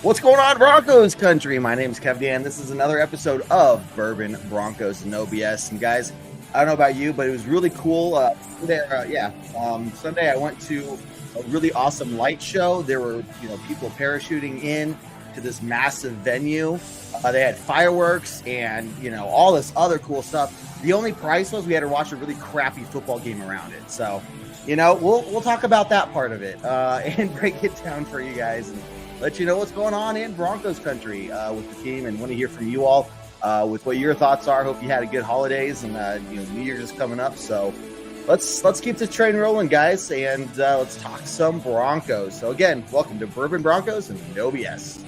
What's going on, Broncos country? My name is Kev Dan. This is another episode of Bourbon, Broncos, and OBS. And guys, I don't know about you, but it was really cool. Sunday I went to a really awesome light show. There were, people parachuting in to this massive venue. They had fireworks and, all this other cool stuff. The only price was we had to watch a really crappy football game around it. So, we'll talk about that part of it and break it down for you guys and let you know what's going on in Broncos country with the team, and want to hear from you all with what your thoughts are. Hope you had a good holidays, and New Year's is coming up. So let's keep this train rolling, guys, and let's talk some Broncos. So again, welcome to Bourbon, Broncos, and OBS.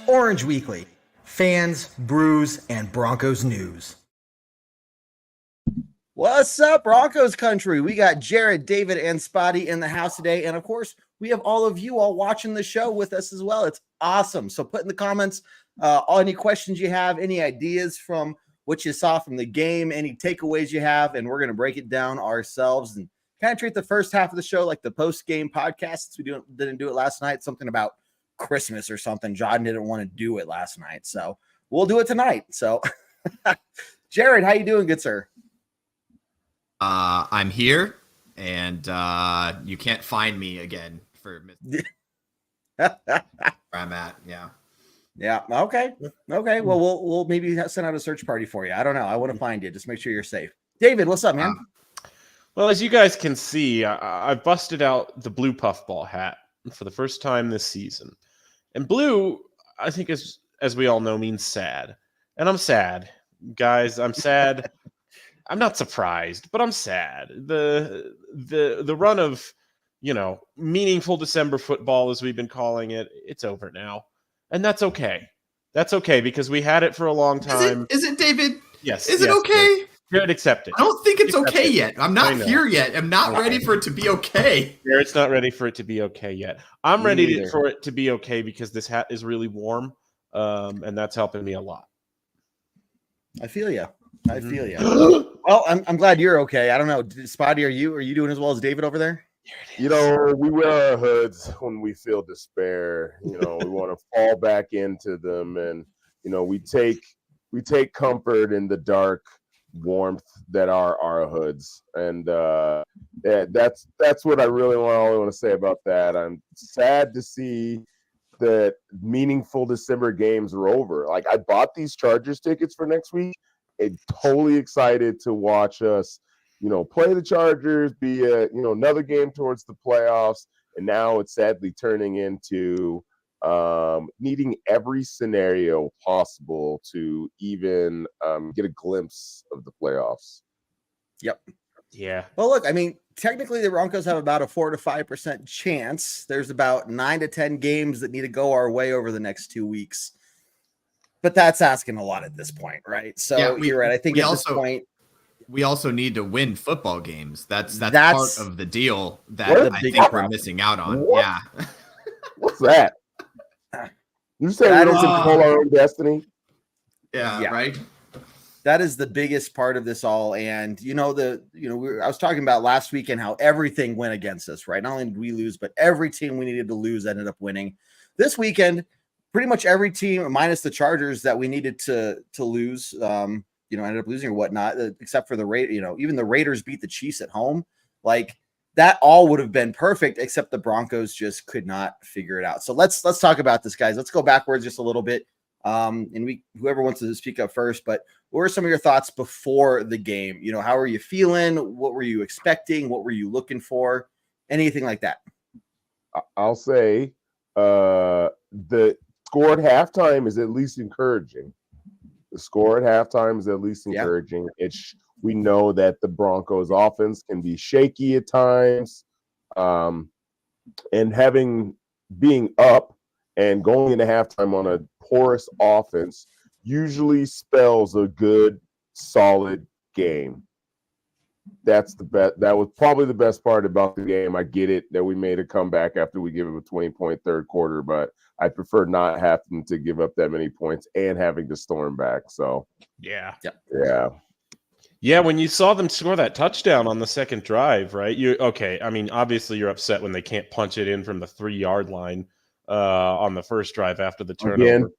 Orange Weekly, fans, brews, and Broncos news. What's up, Broncos country? We got Jared, David, and Spotty in the house today. And of course, we have all of you all watching the show with us as well. It's awesome. So put in the comments any questions you have, any ideas from what you saw from the game, any takeaways you have, and we're going to break it down ourselves and kind of treat the first half of the show like the post-game podcast. We didn't do it last night. Something about Christmas or something. John didn't want to do it last night, so we'll do it tonight. So Jared, how you doing, good sir? I'm here, and you can't find me again for where I'm at. Yeah. Okay. Well, we'll maybe send out a search party for you. I don't know. I want to find you. Just make sure you're safe. David, what's up, man? Well, as you guys can see, I busted out the blue puffball hat for the first time this season. And blue, I think, as we all know, means sad. And I'm sad. Guys, I'm sad. I'm not surprised, but I'm sad. The run of, meaningful December football, as we've been calling it, it's over now. And that's okay. That's okay, because we had it for a long time. Is it David? Yes. Is it okay? Good, accept it. I don't think it's okay yet. I'm not here yet. I'm not ready for it to be okay. Jared's not ready for it to be okay yet. I'm ready for it to be okay because this hat is really warm, and that's helping me a lot. I feel you. Well, I'm glad you're okay. I don't know, Spotty, are you doing as well as David over there? We wear our hoods when we feel despair. We want to fall back into them, and we take comfort in the dark warmth that are our hoods, and that's what I really want to say about that. I'm sad to see that meaningful December games are over. Like, I bought these Chargers tickets for next week and totally excited to watch us play the Chargers, be another game towards the playoffs, and now it's sadly turning into needing every scenario possible to even get a glimpse of the playoffs. Yep. Yeah. Well, look, I mean, technically the Broncos have about a 4 to 5% chance. There's about 9 to 10 games that need to go our way over the next 2 weeks. But that's asking a lot at this point, right? So you're right. I think at this point, we also need to win football games. That's part of the deal that I think we're missing out on. What? Yeah. What's that? You say we don't control our own destiny? Yeah, right. That is the biggest part of this all. And I was talking about last weekend how everything went against us, right? Not only did we lose, but every team we needed to lose ended up winning. This weekend, pretty much every team, minus the Chargers that we needed to lose, ended up losing or whatnot, except for the Raiders. Even the Raiders beat the Chiefs at home. Like, that all would have been perfect, except the Broncos just could not figure it out. So let's talk about this, guys. Let's go backwards just a little bit. And whoever wants to speak up first, but what were some of your thoughts before the game? How are you feeling? What were you expecting? What were you looking for? Anything like that? I'll say the score at halftime is at least encouraging. The score at halftime is at least encouraging. We know that the Broncos offense can be shaky at times. And being up and going into halftime on a porous offense usually spells a good, solid game. that's the best. That was probably the best part about the game. I get it that we made a comeback after we give him a 20-point third quarter, but I prefer not having to give up that many points and having to storm back. So yeah. Yeah, when you saw them score that touchdown on the second drive, right? I mean, obviously you're upset when they can't punch it in from the 3-yard line on the first drive after the turnover.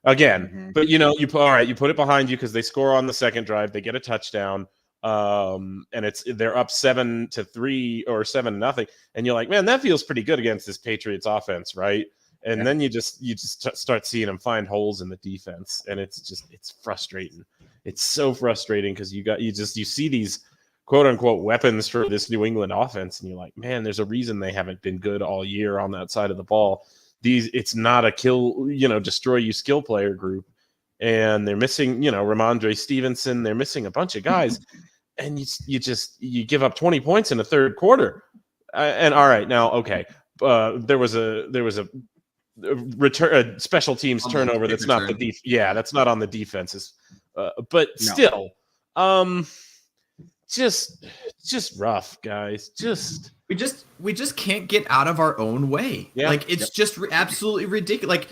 Again. Mm-hmm. But you put it behind you because they score on the second drive, they get a touchdown, and they're up 7-3 or 7-0, and you're like, man, that feels pretty good against this Patriots offense, right? And then you just start seeing them find holes in the defense, and it's frustrating. It's so frustrating because you see these quote unquote weapons for this New England offense, and you're like, man, there's a reason they haven't been good all year on that side of the ball. It's not a kill, destroy you skill player group, and they're missing, Ramondre Stevenson. They're missing a bunch of guys, and you give up 20 points in the third quarter. And all right, now okay, there was a return special teams turnover. That's not that's not on the defenses, but still, just rough, guys. We just can't get out of our own way. Yeah. Like it's just absolutely ridiculous. Like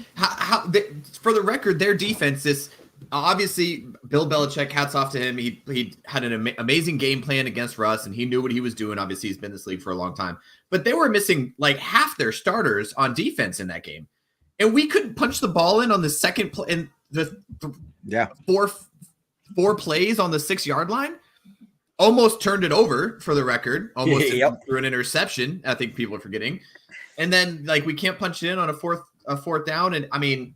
for the record, their defense is obviously Bill Belichick. Hats off to him. He had an amazing game plan against Russ, and he knew what he was doing. Obviously, he's been in this league for a long time. But they were missing like half their starters on defense in that game, and we couldn't punch the ball in on the second play in the four plays on the 6-yard line. Almost turned it over, for the record. Almost threw an interception. I think people are forgetting. And then like we can't punch it in on a fourth down. And I mean,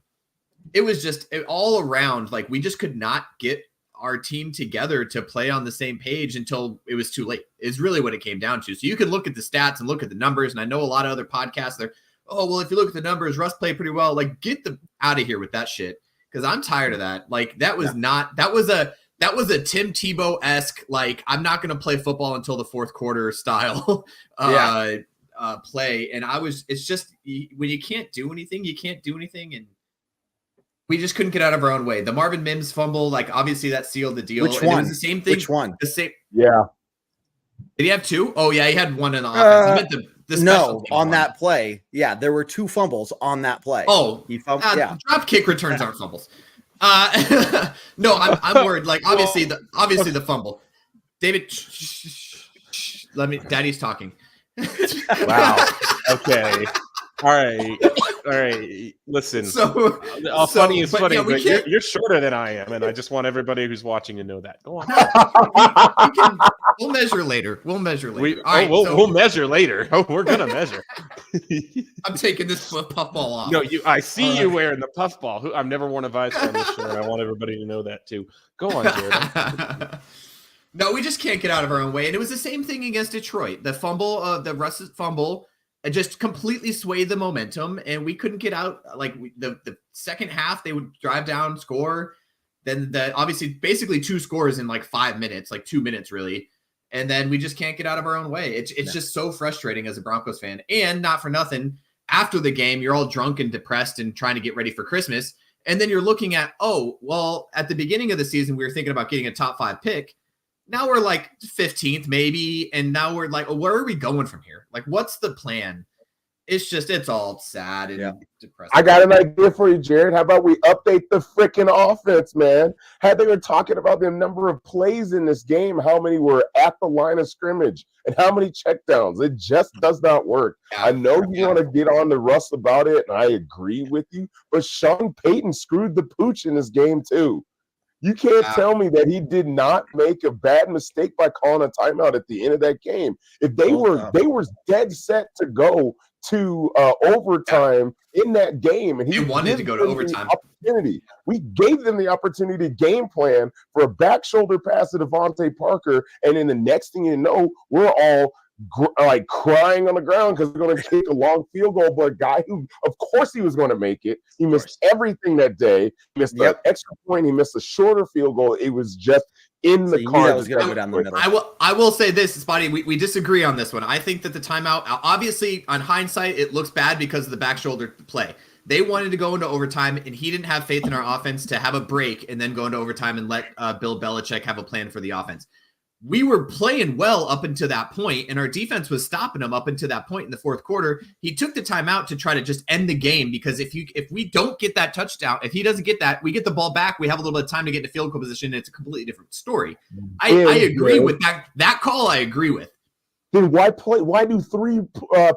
it was just all around. Like we just could not get our team together to play on the same page until it was too late. Is really what it came down to. So you can look at the stats and look at the numbers. And I know a lot of other podcasts, they're, oh, well, if you look at the numbers, Russ played pretty well. Like get them out of here with that shit. Because I'm tired of that. Like that was that was a Tim Tebow-esque, like, I'm not going to play football until the fourth quarter style play. And it's just, when you can't do anything, you can't do anything. And we just couldn't get out of our own way. The Marvin Mims fumble, like, obviously that sealed the deal. Which one? It was the same thing. Which one? The same. Yeah. Did he have 2? Oh, yeah, he had 1 in the offense. He meant the no, on that play. Yeah, there were 2 fumbles on that play. Oh, he fumbled. Drop kick returns aren't fumbles. No, I'm worried. Like obviously the fumble. David, let me. Daddy's talking. Wow. Okay. All right. Listen. Funny is funny, but you're shorter than I am, and I just want everybody who's watching to know that. Go on. We'll measure later. We'll measure later. We'll measure later. Oh, we're gonna measure. I'm taking this puffball off. No, I see you wearing the puffball. I've never worn a visor on this shirt. I want everybody to know that too. Go on, Jared. No, we just can't get out of our own way, and it was the same thing against Detroit. The fumble, the Russ's fumble. It just completely swayed the momentum, and we couldn't get out. Like the second half, they would drive down, score. Then obviously basically 2 scores in like 5 minutes, like 2 minutes really. And then we just can't get out of our own way. It's just so frustrating as a Broncos fan. And not for nothing, after the game, you're all drunk and depressed and trying to get ready for Christmas. And then you're looking at, oh, well, at the beginning of the season, we were thinking about getting a top 5 pick. Now we're like 15th maybe. And now we're like, oh, where are we going from here? Like, what's the plan? It's all sad and depressing. I got an idea for you, Jared. How about we update the freaking offense, man? They were talking about the number of plays in this game, how many were at the line of scrimmage, and how many checkdowns. It just does not work. Yeah. I know you want to get on to Russ about it, and I agree with you, but Sean Payton screwed the pooch in this game too. You can't tell me that he did not make a bad mistake by calling a timeout at the end of that game. If they were dead set to go to overtime in that game, and he wanted to go to overtime. We gave them the opportunity to game plan for a back shoulder pass to Devontae Parker, and then the next thing you know, we're all like crying on the ground because we're going to kick a long field goal. But a guy who, of course, he was going to make it. He missed everything that day. He missed the extra point. He missed a shorter field goal. It was just in the car. Was going to go down the middle. I will say this, Spotty. We disagree on this one. I think that the timeout, obviously, on hindsight, it looks bad because of the back shoulder play. They wanted to go into overtime, and he didn't have faith in our offense to have a break and then go into overtime and let Bill Belichick have a plan for the offense. we were playing well up until that point, and our defense was stopping them up until that point in the fourth quarter. He took the timeout to try to just end the game, because if we don't get that touchdown, if he doesn't get that, we get the ball back, we have a little bit of time to get into field goal position, and it's a completely different story. I agree with that call. I agree with. Then why do 3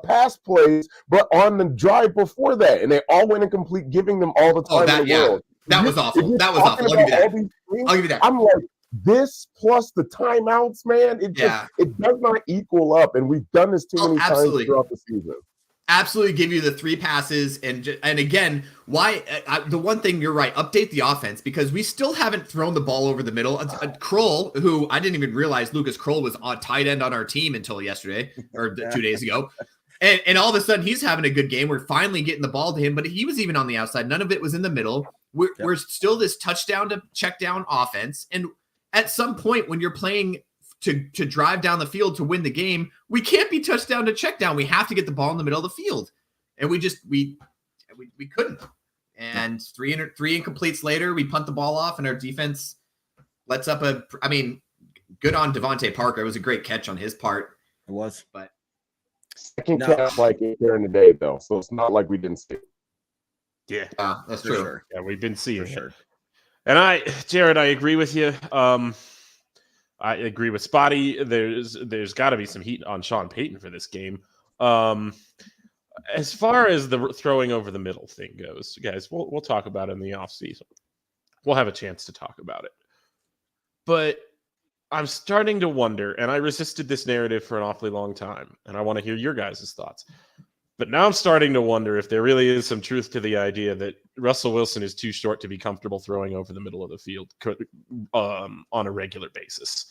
pass plays, but on the drive before that, and they all went incomplete, giving them all the time in the world? That was awful. That was awful. I'll give you that. I'm like, this plus the timeouts, man, it does not equal up, and we've done this too many times throughout the season. Absolutely, give you the 3 passes, and again, why the one thing you're right, update the offense, because we still haven't thrown the ball over the middle. Kroll, who I didn't even realize Lucas Kroll was on tight end on our team until yesterday or 2 days ago, and all of a sudden he's having a good game. We're finally getting the ball to him, but he was even on the outside. None of it was in the middle. We're still this touchdown to check down offense, and at some point when you're playing to drive down the field to win the game, we can't be touchdown to check down. We have to get the ball in the middle of the field. And we couldn't. And three incompletes later, we punt the ball off, and our defense lets up good on Devontae Parker. It was a great catch on his part. It was. But second catch like it during the day, though. So it's not like we didn't see it. Yeah. That's true. Sure. Yeah, we've been seeing it. Sure. And Jared, I agree with you. I agree with Spotty. There's got to be some heat on Sean Payton for this game. As far as the throwing over the middle thing goes, guys, we'll talk about it in the offseason. We'll have a chance to talk about it. But I'm starting to wonder, and I resisted this narrative for an awfully long time, and I want to hear your guys' thoughts. But now I'm starting to wonder if there really is some truth to the idea that Russell Wilson is too short to be comfortable throwing over the middle of the field on a regular basis.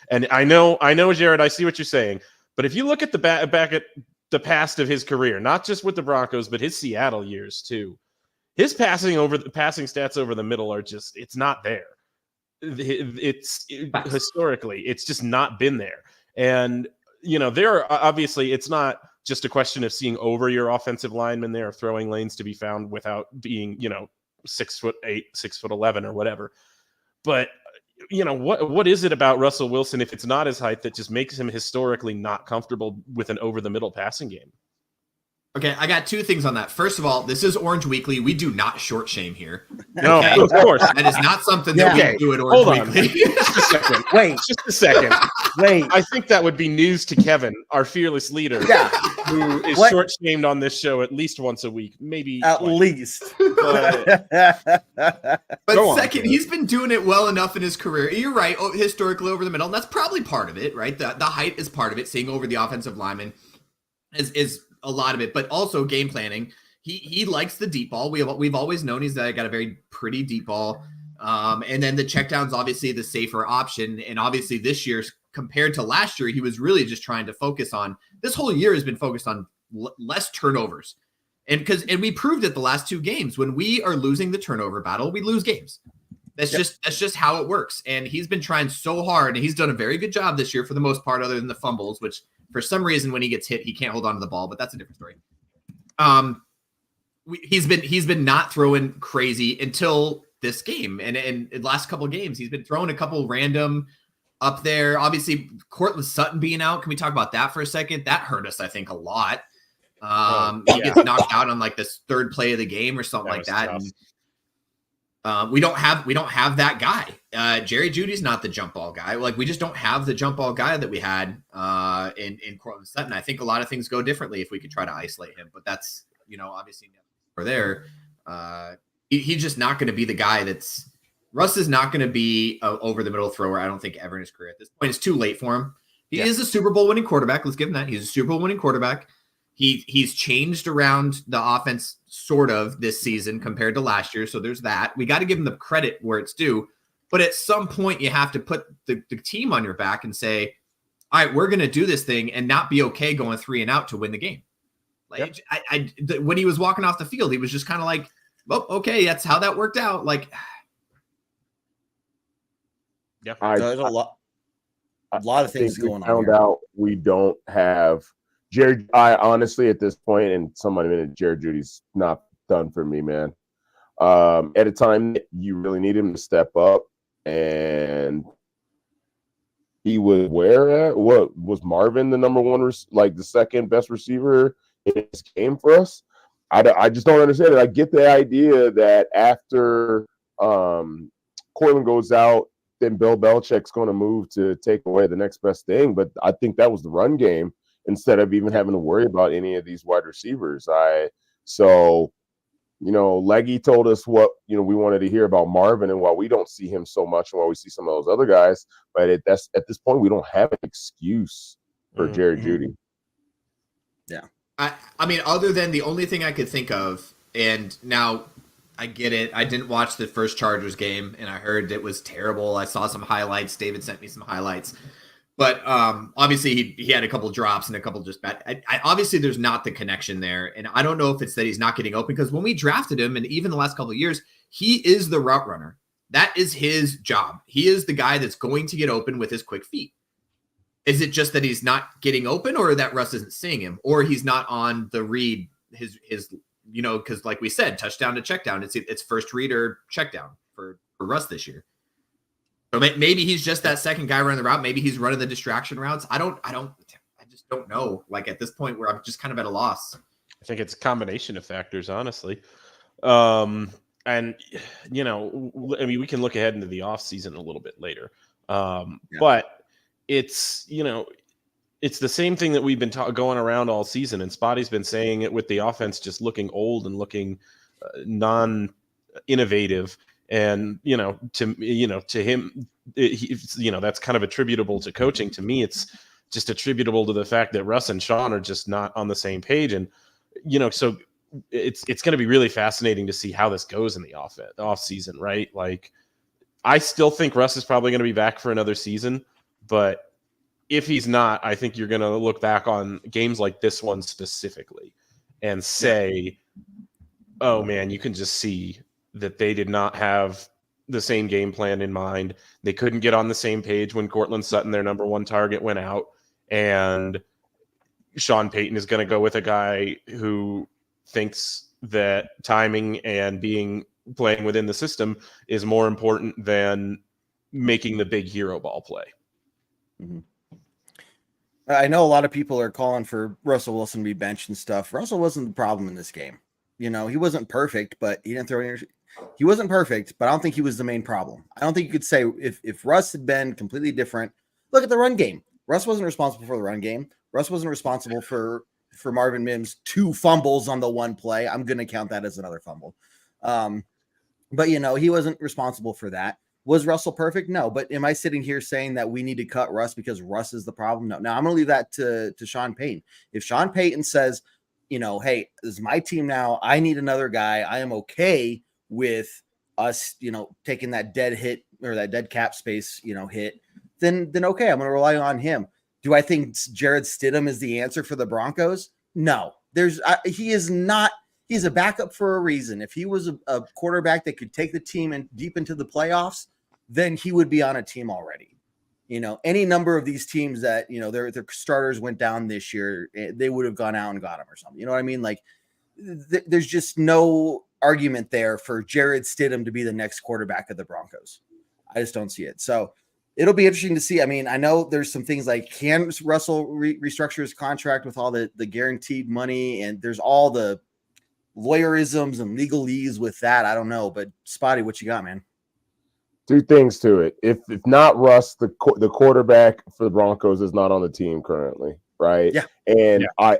And I know, Jared, I see what you're saying. But if you look at back at the past of his career, not just with the Broncos, but his Seattle years too, his passing stats over the middle are just, it's not there. Historically, it's just not been there. And, there are obviously, it's not just a question of seeing over your offensive linemen there, throwing lanes to be found without being, 6'8", 6'11", or whatever. But, what is it about Russell Wilson, if it's not his height, that just makes him historically not comfortable with an over the middle passing game? Okay, I got 2 things on that. First of all, this is Orange Weekly. We do not short shame here. No, okay? Of course. That is not something that we do at Orange Weekly. Just a second. Just a second. I think that would be news to Kevin, our fearless leader, who is short shamed on this show at least once a week, maybe at twice. Least. But second, he's been doing it well enough in his career. You're right, historically over the middle. And that's probably part of it, right? The height is part of it. Seeing over the offensive lineman is a lot of it, but also game planning. He likes the deep ball. We've always known he's got a very pretty deep ball. And then the checkdown's obviously the safer option. And obviously this year compared to last year, he was really just trying to focus on, this whole year has been focused on less turnovers. And we proved it the last 2 games. When we are losing the turnover battle, we lose games. That's just how it works. And he's been trying so hard, and he's done a very good job this year for the most part, other than the fumbles, which for some reason when he gets hit, he can't hold on to the ball, but that's a different story. He's been not throwing crazy until this game, and in the last couple of games, he's been throwing a couple random up there. Obviously, Cortland Sutton being out. Can we talk about that for a second? That hurt us, I think, a lot. He gets knocked out on like this 3rd play of the game or something like that. And, we don't have that guy. Jerry Jeudy's not the jump ball guy. Like, we just don't have the jump ball guy that we had in Cortland Sutton. I think a lot of things go differently if we could try to isolate him, but that's, obviously over there. He's just not going to be the guy Russ is not going to be an over the middle thrower. I don't think ever in his career. At this point, it's too late for him. He is a Super Bowl winning quarterback. Let's give him that. He's a Super Bowl winning quarterback. He's changed around the offense sort of this season compared to last year. So there's that. We got to give him the credit where it's due. But at some point, you have to put the team on your back and say, all right, we're going to do this thing and not be okay going 3 and out to win the game. Like, when he was walking off the field, he was just kind of like, well, okay, that's how that worked out. Like, there's a lot of things going on. Found out we don't have Jared. I honestly, at this point, and Jared Jeudy's not done for me, man. At a time that you really need him to step up, and he was where at? What was Marvin the number one, like the second best receiver in this game for us? I just don't understand it. I get the idea that after Courtland goes out, then Bill Belichick's going to move to take away the next best thing. But I think that was the run game instead of even having to worry about any of these wide receivers. Leggy told us what, we wanted to hear about Marvin and why we don't see him so much and why we see some of those other guys. But that's at this point, we don't have an excuse for Jerry Jeudy. Yeah. I mean, other than the only thing I could think of, and now I get it. I didn't watch the first Chargers game, and I heard it was terrible. I saw some highlights. David sent me some highlights. But obviously, he had a couple drops and a couple just bad. Obviously, there's not the connection there. And I don't know if it's that he's not getting open, because when we drafted him, and even the last couple of years, he is the route runner. That is his job. He is the guy that's going to get open with his quick feet. Is it just that he's not getting open, or that Russ isn't seeing him, or he's not on the read, his because like we said, touchdown to check down, it's first read or check down for Russ this year. So maybe he's just that second guy running the route. Maybe he's running the distraction routes. I just don't know. Like at this point where I'm just kind of at a loss. I think it's a combination of factors, honestly. And we can look ahead into the offseason a little bit later. But it's the same thing that we've been going around all season, and Spotty's been saying it with the offense just looking old and looking non-innovative. And to him, that's kind of attributable to coaching. To me, it's just attributable to the fact that Russ and Sean are just not on the same page. And so it's going to be really fascinating to see how this goes in the off season, right? Like, I still think Russ is probably going to be back for another season, but if he's not, I think you're going to look back on games like this one specifically and say, oh man, you can just see that they did not have the same game plan in mind. They couldn't get on the same page when Cortland Sutton, their number one target, went out, and Sean Payton is going to go with a guy who thinks that timing and playing within the system is more important than making the big hero ball play. Mm-hmm. I know a lot of people are calling for Russell Wilson to be benched and stuff. Russell wasn't the problem in this game. He wasn't perfect, but he didn't throw any. He wasn't perfect, but I don't think he was the main problem. I don't think you could say if Russ had been completely different. Look at the run game. Russ wasn't responsible for the run game. Russ wasn't responsible for Marvin Mims' 2 fumbles on the one play. I'm going to count that as another fumble. But he wasn't responsible for that. Was Russell perfect? No. But am I sitting here saying that we need to cut Russ because Russ is the problem? No. Now I'm going to leave that to Sean Payton. If Sean Payton says, hey, this is my team now, I need another guy, I am okay with us, taking that dead hit or that dead cap space, hit, then okay, I'm going to rely on him. Do I think Jarrett Stidham is the answer for the Broncos? No. He is not. He's a backup for a reason. If he was a quarterback that could take the team and deep into the playoffs, then he would be on a team already. Any number of these teams that, their starters went down this year, they would have gone out and got him or something. You know what I mean? Like, there's just no argument there for Jarrett Stidham to be the next quarterback of the Broncos. I just don't see it. So it'll be interesting to see. I mean, I know there's some things like, can Russell restructure his contract with all the guaranteed money, and there's all the lawyerisms and legalese with that. I don't know, but Spotty, what you got, man? 2 things to it. If not Russ, the quarterback for the Broncos is not on the team currently, right? Yeah. And yeah,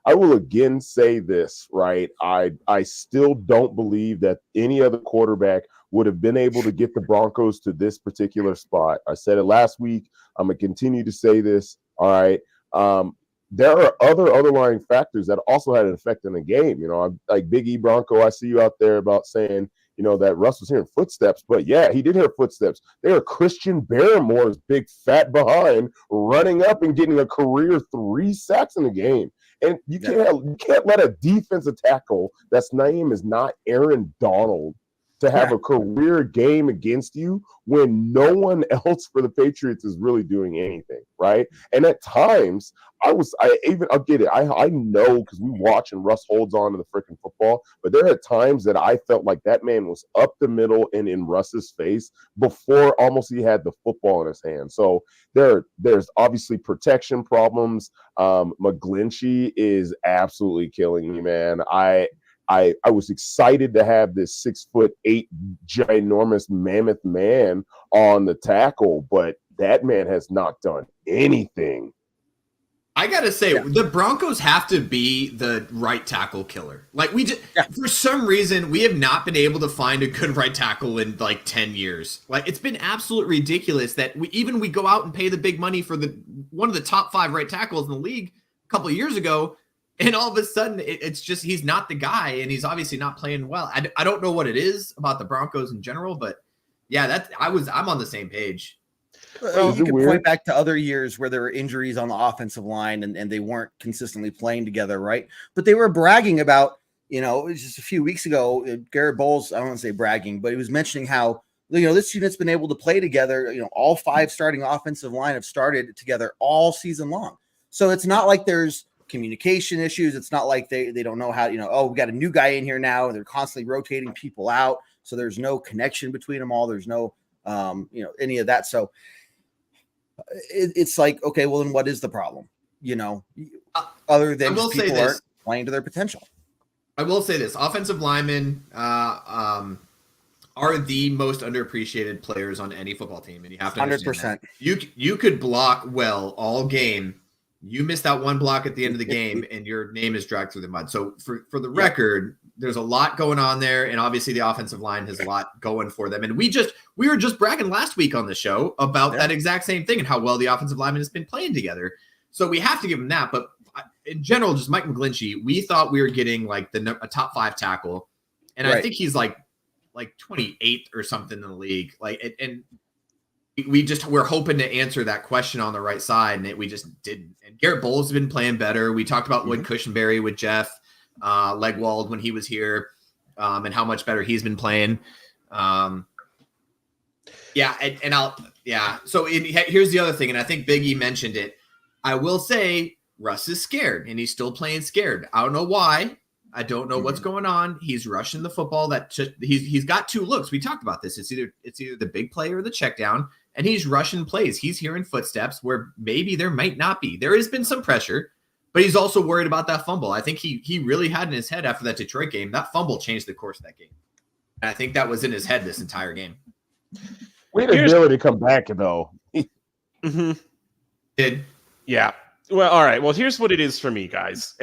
I will again say this, right? I still don't believe that any other quarterback would have been able to get the Broncos to this particular spot. I said it last week. I'm gonna continue to say this. All right. There are other underlying factors that also had an effect in the game. Like Big E Bronco, I see you out there about saying, that Russ was hearing footsteps, but yeah, he did hear footsteps. They are Christian Barremore's big fat behind running up and getting a career 3 sacks in the game. And you can't let a defensive tackle that's name is not Aaron Donald to have a career game against you when no one else for the Patriots is really doing anything, right? And at times, I'll get it. I know because we watch and Russ holds on to the freaking football, but there are times that I felt like that man was up the middle and in Russ's face before almost he had the football in his hand. So there's obviously protection problems. McGlinchey is absolutely killing me, man. I was excited to have this 6'8" ginormous mammoth man on the tackle, but that man has not done anything. I gotta say, the Broncos have to be the right tackle killer. Like for some reason, we have not been able to find a good right tackle in like 10 years. Like it's been absolutely ridiculous that we go out and pay the big money for one of the top 5 right tackles in the league a couple of years ago. And all of a sudden, it's just he's not the guy, and he's obviously not playing well. I don't know what it is about the Broncos in general, but yeah, I'm on the same page. You can point back to other years where there were injuries on the offensive line and they weren't consistently playing together, right? But they were bragging about, it was just a few weeks ago, Garrett Bowles, I don't want to say bragging, but he was mentioning how, this unit's been able to play together. All 5 starting offensive line have started together all season long. So it's not like there's communication issues. It's not like they don't know how, we got a new guy in here now and they're constantly rotating people out. So there's no connection between them all. There's no, any of that. So it's like, okay, well, then what is the problem? Other than just people aren't playing to their potential. I will say this: offensive linemen are the most underappreciated players on any football team, and you have to 100%. You could block well all game. You miss that one block at the end of the game, and your name is dragged through the mud. So for the record, there's a lot going on there, and obviously the offensive line has a lot going for them. And we were just bragging last week on the show about that exact same thing and how well the offensive lineman has been playing together. So we have to give him that. But in general, just Mike McGlinchey, we thought we were getting like a top 5 tackle, and I think he's like 28th or something in the league. And we're hoping to answer that question on the right side, and we just didn't. And Garrett Bowles has been playing better. We talked about Lloyd Cushenberry with Jeff Legwald when he was here, and how much better he's been playing. So here's the other thing, and I think Big E mentioned it. I will say Russ is scared, and he's still playing scared. I don't know why. I don't know what's going on. He's rushing the football. He's got 2 looks. We talked about this. It's either the big play or the check down, and he's rushing plays. He's hearing footsteps where maybe there might not be. There has been some pressure, but he's also worried about that fumble. I think he really had in his head after that Detroit game, that fumble changed the course of that game. And I think that was in his head this entire game. We had the ability to come back, though. Did. Yeah. Well, all right. Well, here's what it is for me, guys.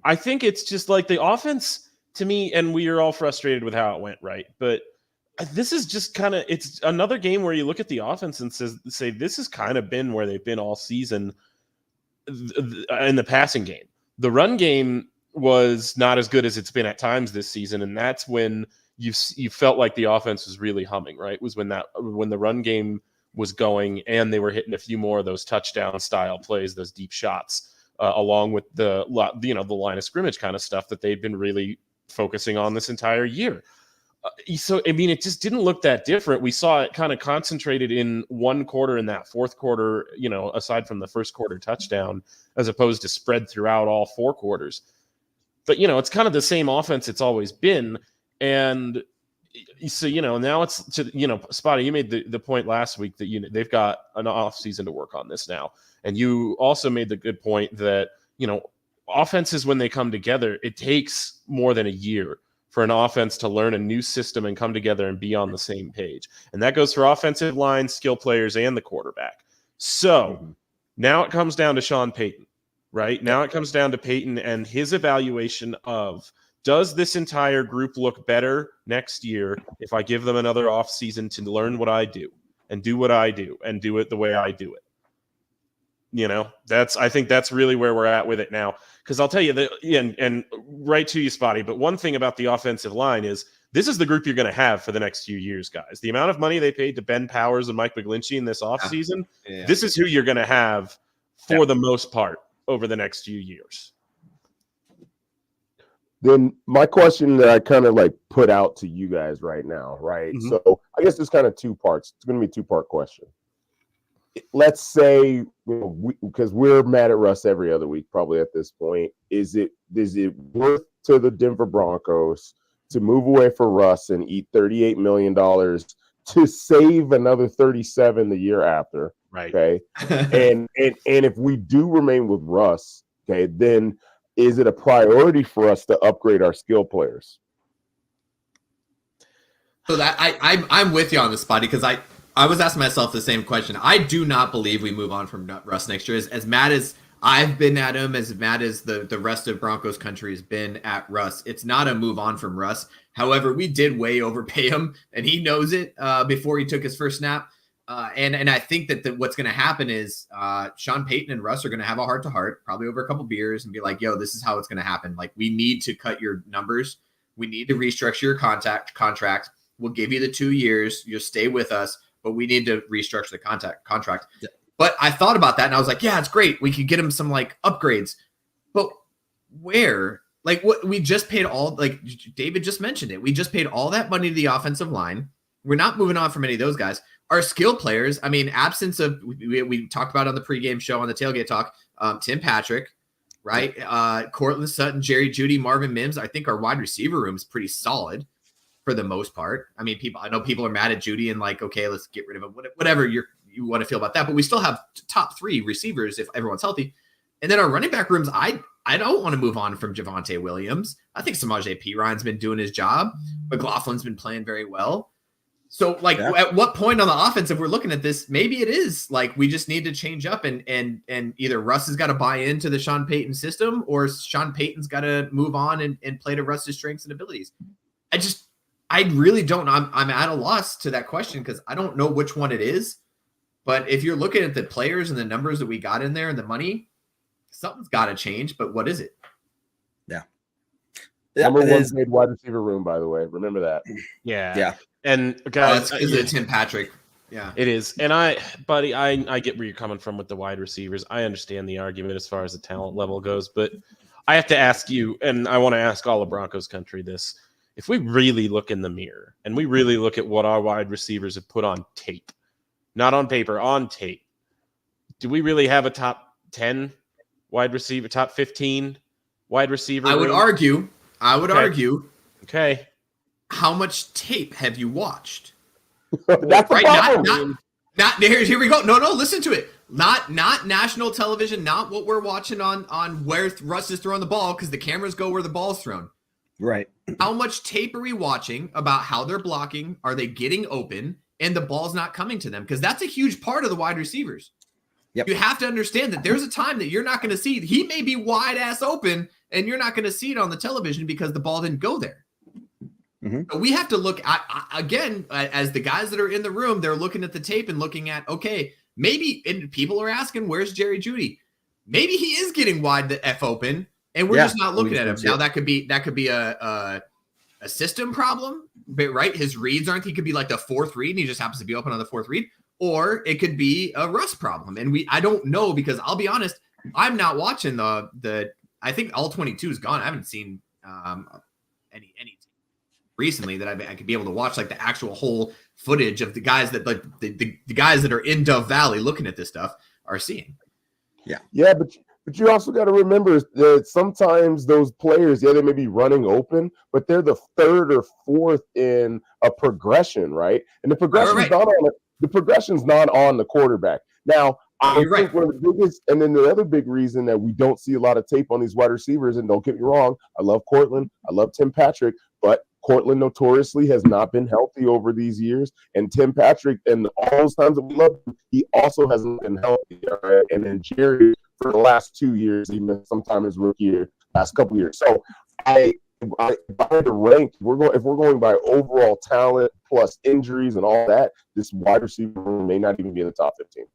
I think it's just like the offense to me, and we are all frustrated with how it went, right? But this is just kind of, it's another game where you look at the offense and say this has kind of been where they've been all season in the passing game. The run game was not as good as it's been at times this season, and that's when you felt like the offense was really humming, right? Was when the run game was going and they were hitting a few more of those touchdown style plays, those deep shots, along with the line of scrimmage kind of stuff that they've been really focusing on this entire year. So, I mean, it just didn't look that different. We saw it kind of concentrated in one quarter in that fourth quarter, aside from the first quarter touchdown, as opposed to spread throughout all 4 quarters. But, it's kind of the same offense it's always been. And so, now it's Spotty, you made the point last week that, they've got an off season to work on this now. And you also made the good point that, offenses, when they come together, it takes more than a year for an offense to learn a new system and come together and be on the same page. And that goes for offensive line, skill players, and the quarterback. So now it comes down to Sean Payton, right? Now it comes down to Payton and his evaluation of, does this entire group look better next year if I give them another offseason to learn what I do and do what I do and do it the way I do it? I think that's really where we're at with it now. Because I'll tell you that, and right to you, Spotty, but one thing about the offensive line is this is the group you're going to have for the next few years, guys. The amount of money they paid to Ben Powers and Mike McGlinchey in this offseason, this is who you're going to have for the most part over the next few years. then my question that I kind of like put out to you guys right now, right? Mhm. So I guess there's kind of two parts. It's going to be a two-part question. Let's say, because we're mad at Russ every other week, probably at this point, is it worth to the Denver Broncos to move away for Russ and eat $38 million to save another 37 the year after? Right. Okay. and if we do remain with Russ, okay, then is it a priority for us to upgrade our skill players? So that I'm with you on this, spot, because I was asking myself the same question. I do not believe we move on from Russ next year. As mad as I've been at him, as mad as the rest of Broncos country has been at Russ, it's not a move on from Russ. However, we did way overpay him, and he knows it before he took his first snap. And I think that what's going to happen is Sean Payton and Russ are going to have a heart-to-heart, probably over a couple beers, and be like, yo, this is how it's going to happen. Like, we need to cut your numbers. We need to restructure your contract. We'll give you the 2 years. You'll stay with us, but we need to restructure the contract. Yeah. But I thought about that, and I was like, yeah, it's great. We could get him some, like, upgrades. But where? Like, what we just paid all, like David just mentioned it. We just paid all that money to the offensive line. We're not moving on from any of those guys. Our skill players, I mean, absence of, we talked about on the pregame show on the Tailgate Talk, Tim Patrick, right? Cortland Sutton, Jerry Jeudy, Marvin Mims. I think our wide receiver room is pretty solid for the most part. I mean, I know people are mad at Jeudy and like, okay, let's get rid of him, whatever you want to feel about that. But we still have top 3 receivers if everyone's healthy. And then our running back rooms, I don't want to move on from Javonte Williams. I think Samaje Perine's been doing his job. McLaughlin's been playing very well. So, like, At what point on the offense, if we're looking at this, maybe it is like we just need to change up and either Russ has got to buy into the Sean Payton system or Sean Payton's got to move on and play to Russ's strengths and abilities. I really don't know. I'm at a loss to that question because I don't know which one it is. But if you're looking at the players and the numbers that we got in there and the money, something's got to change. But what is it? Yeah. Number one made wide receiver room, by the way. Remember that. Yeah. And guys, is it Tim Patrick? Yeah, it is. And I get where you're coming from with the wide receivers. I understand the argument as far as the talent level goes, but I have to ask you, and I want to ask all of Broncos country this. If we really look in the mirror and we really look at what our wide receivers have put on tape, not on paper, on tape, do we really have a top 10 wide receiver, top 15 wide receiver? I would argue. Okay. How much tape have you watched? That's right. Not Here we go. No, listen to it. Not national television, not what we're watching on where Russ is throwing the ball, because the cameras go where the ball's thrown. Right. How much tape are we watching about how they're blocking? Are they getting open? And the ball's not coming to them? Because that's a huge part of the wide receivers. Yep. You have to understand that there's a time that you're not going to see. He may be wide ass open, and you're not going to see it on the television because the ball didn't go there. Mm-hmm. So we have to look at, again, as the guys that are in the room, they're looking at the tape and looking at, okay, maybe, and people are asking, where's Jerry Jeudy? Maybe he is getting wide the F open, and we're just not looking at him. Now that could be a system problem, but right? His reads aren't, he could be like the 4th read and he just happens to be open on the 4th read, or it could be a Russ problem. And I don't know, because I'll be honest, I'm not watching the I think all 22 is gone. I haven't seen any recently that I could be able to watch like the actual whole footage of the guys that like the guys that are in Dove Valley looking at this stuff are seeing. Yeah, but you also got to remember that sometimes those players, they may be running open, but they're the 3rd or 4th in a progression, right? And the progression's not on the quarterback. Now, I think one of the biggest, and then the other big reason that we don't see a lot of tape on these wide receivers, and don't get me wrong, I love Cortland, I love Tim Patrick, but Cortland notoriously has not been healthy over these years. And Tim Patrick, and all those times that we love him, he also hasn't been healthy. Right? And then Jerry, for the last 2 years, he missed sometime his rookie year, last couple years. So I by the rank, if we're going by overall talent plus injuries and all that, this wide receiver room may not even be in the top 15.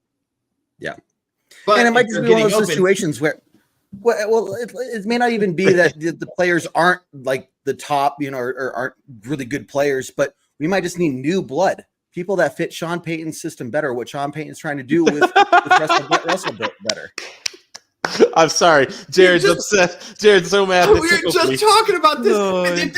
Yeah. But and it might just be one of those situations where, well, it may not even be that the players aren't like the top, or aren't really good players, but we might just need new blood, people that fit Sean Payton's system better, what Sean Payton's trying to do with Russell better. I'm sorry. Jared's upset. Jared's so mad. We were just talking about this. No. If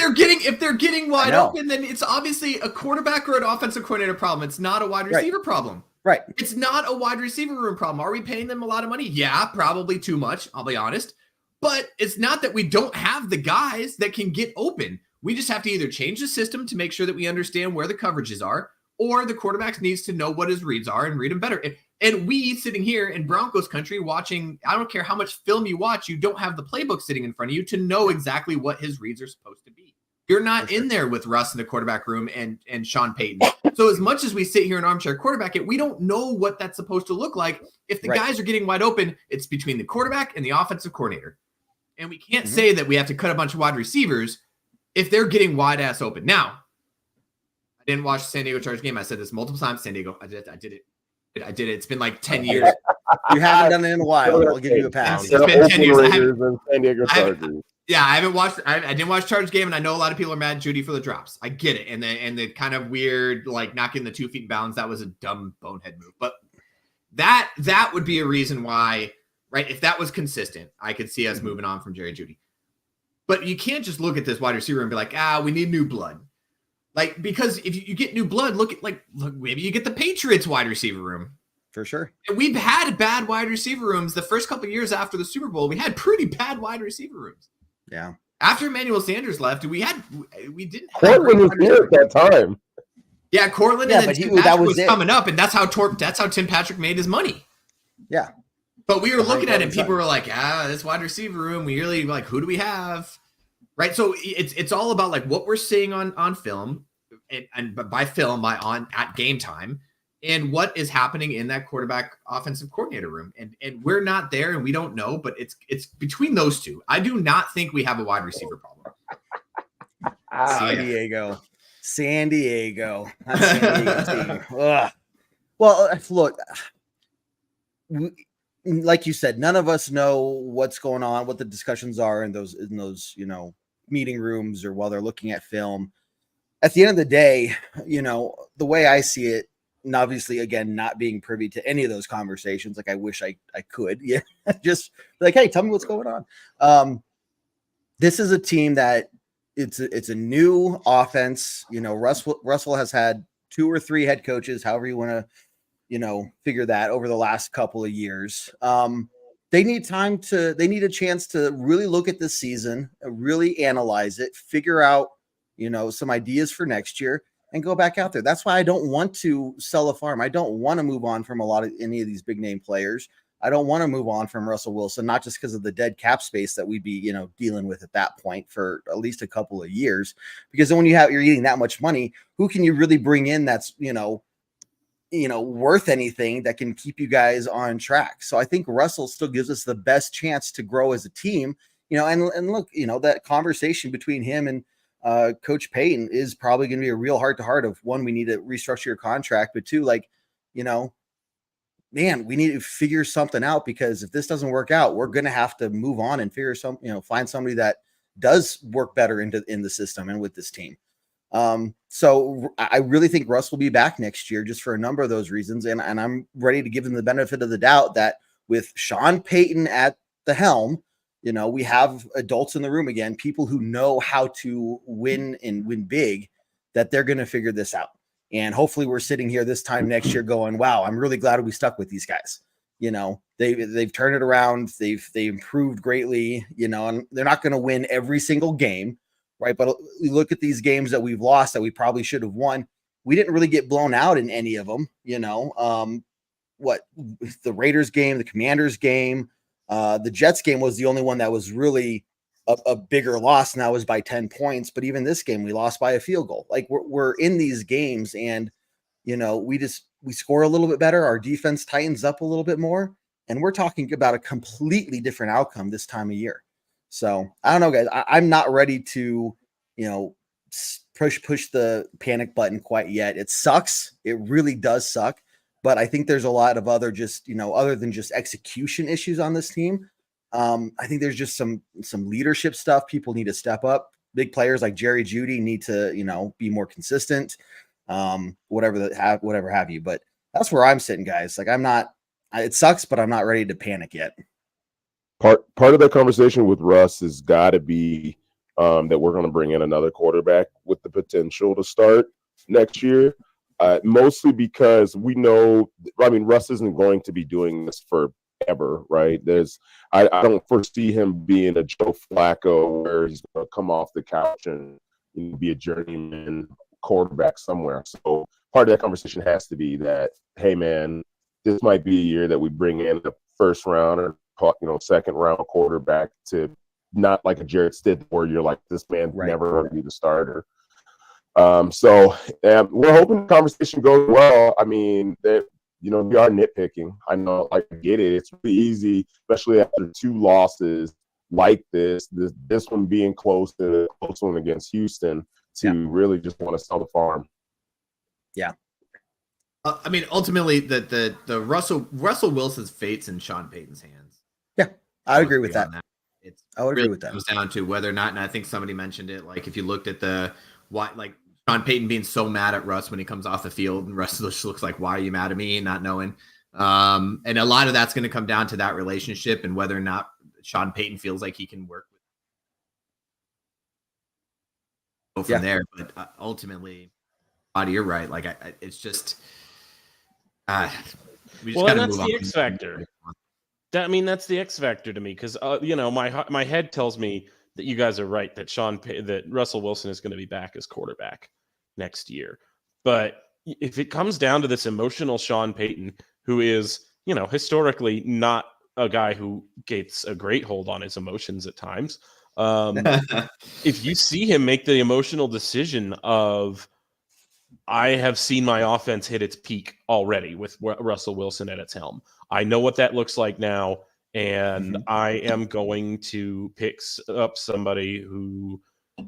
they're getting wide open, then it's obviously a quarterback or an offensive coordinator problem. It's not a wide receiver problem. Right. It's not a wide receiver room problem. Are we paying them a lot of money? Yeah, probably too much. I'll be honest. But it's not that we don't have the guys that can get open. We just have to either change the system to make sure that we understand where the coverages are, or the quarterback needs to know what his reads are and read them better. And we sitting here in Broncos country watching, I don't care how much film you watch, you don't have the playbook sitting in front of you to know exactly what his reads are supposed to be. You're not in there with Russ in the quarterback room and Sean Payton. So as much as we sit here in armchair quarterback it, we don't know what that's supposed to look like. If the guys are getting wide open, it's between the quarterback and the offensive coordinator. And we can't say that we have to cut a bunch of wide receivers if they're getting wide ass open. Now, I didn't watch the San Diego Chargers game. I said this multiple times. San Diego, I did it. It's been like 10 years. You haven't done it in a while. I'll give you a pass. It's been 10 years. San Diego Chargers. I haven't watched. I didn't watch Chargers game, and I know a lot of people are mad at Judy for the drops. I get it, and the kind of weird, like not getting the 2 feet in bounds. That was a dumb bonehead move. But that would be a reason why, right? If that was consistent, I could see us moving on from Jerry Jeudy. But you can't just look at this wide receiver and be like, we need new blood. Like, because if you get new blood, look, maybe you get the Patriots wide receiver room. For sure. And we've had bad wide receiver rooms the first couple of years after the Super Bowl. We had pretty bad wide receiver rooms. Yeah. After Emmanuel Sanders left, we didn't. Cortland was here at that time. Yeah, Cortland and then Tim Patrick was coming up, and that's how Tim Patrick made his money. Yeah. But we were looking at it, and people were like, this wide receiver room, we really like, who do we have? Right. So it's all about like what we're seeing on film and by film at game time and what is happening in that quarterback offensive coordinator room. And we're not there and we don't know, but it's between those two. I do not think we have a wide receiver problem. San Diego. Not San Diego team. Well, look, like you said, none of us know what's going on, what the discussions are in those, meeting rooms or while they're looking at film. At the end of the day, the way I see it, and obviously, again, not being privy to any of those conversations, like I wish I could, just like, hey, tell me what's going on. This is a team that it's a new offense. Russell has had 2 or 3 head coaches, however you want to, figure that over the last couple of years. They need a chance to really look at this season, really analyze it, figure out, some ideas for next year and go back out there. That's why I don't want to sell a farm. I don't want to move on from any of these big name players. I don't want to move on from Russell Wilson, not just because of the dead cap space that we'd be, dealing with at that point for at least a couple of years, because then when you're eating that much money, who can you really bring in that's, worth anything that can keep you guys on track? So I think Russell still gives us the best chance to grow as a team, and look, that conversation between him and Coach Payton is probably going to be a real heart-to-heart of, one, we need to restructure your contract, but 2, man, we need to figure something out, because if this doesn't work out, we're going to have to move on and find somebody that does work better in the system and with this team. So I really think Russ will be back next year just for a number of those reasons. And I'm ready to give him the benefit of the doubt that with Sean Payton at the helm, we have adults in the room again, people who know how to win and win big, that they're going to figure this out. And hopefully we're sitting here this time next year going, wow, I'm really glad we stuck with these guys. They've turned it around. They improved greatly, and they're not going to win every single game. Right. But we look at these games that we've lost that we probably should have won. We didn't really get blown out in any of them. The Raiders game, the Commanders game, the Jets game was the only one that was really a bigger loss, and that was by 10 points. But even this game, we lost by a field goal. Like we're in these games, and we score a little bit better. Our defense tightens up a little bit more, and we're talking about a completely different outcome this time of year. So I don't know, guys. I'm not ready to, push the panic button quite yet. It sucks. It really does suck. But I think there's a lot of other other than just execution issues on this team. I think there's just some leadership stuff. People need to step up. Big players like Jerry Jeudy need to, be more consistent. Whatever have you. But that's where I'm sitting, guys. Like it sucks, but I'm not ready to panic yet. part of the conversation with Russ has got to be that we're going to bring in another quarterback with the potential to start next year. Mostly because we know, Russ isn't going to be doing this forever, right? I don't foresee him being a Joe Flacco where he's going to come off the couch and be a journeyman quarterback somewhere. So part of that conversation has to be that, hey man, this might be a year that we bring in a first round or second round quarterback, to not like a Jarrett Stidham where you're like, this man's never going to be the starter. So we're hoping the conversation goes well. I mean, that we are nitpicking. I know, I get it. It's really easy, especially after 2 losses like this one being close one against Houston, to really just want to sell the farm. Yeah. I mean, ultimately, the Russell Wilson's fate's in Sean Payton's hands. Yeah, I agree with that. I would agree with that. It comes down to whether or not, and I think somebody mentioned it, like if you looked at Sean Payton being so mad at Russ when he comes off the field, and Russ just looks like, why are you mad at me? Not knowing. And a lot of that's going to come down to that relationship and whether or not Sean Payton feels like he can work with from there. But ultimately, Body, you're right. Like it's just we just got to move on. That's the X factor. That's the X factor to me, because my head tells me that you guys are right, that Russell Wilson is going to be back as quarterback next year. But if it comes down to this emotional Sean Payton, who is historically not a guy who gets a great hold on his emotions at times, if you see him make the emotional decision of, I have seen my offense hit its peak already with Russell Wilson at its helm. I know what that looks like now, and I am going to pick up somebody who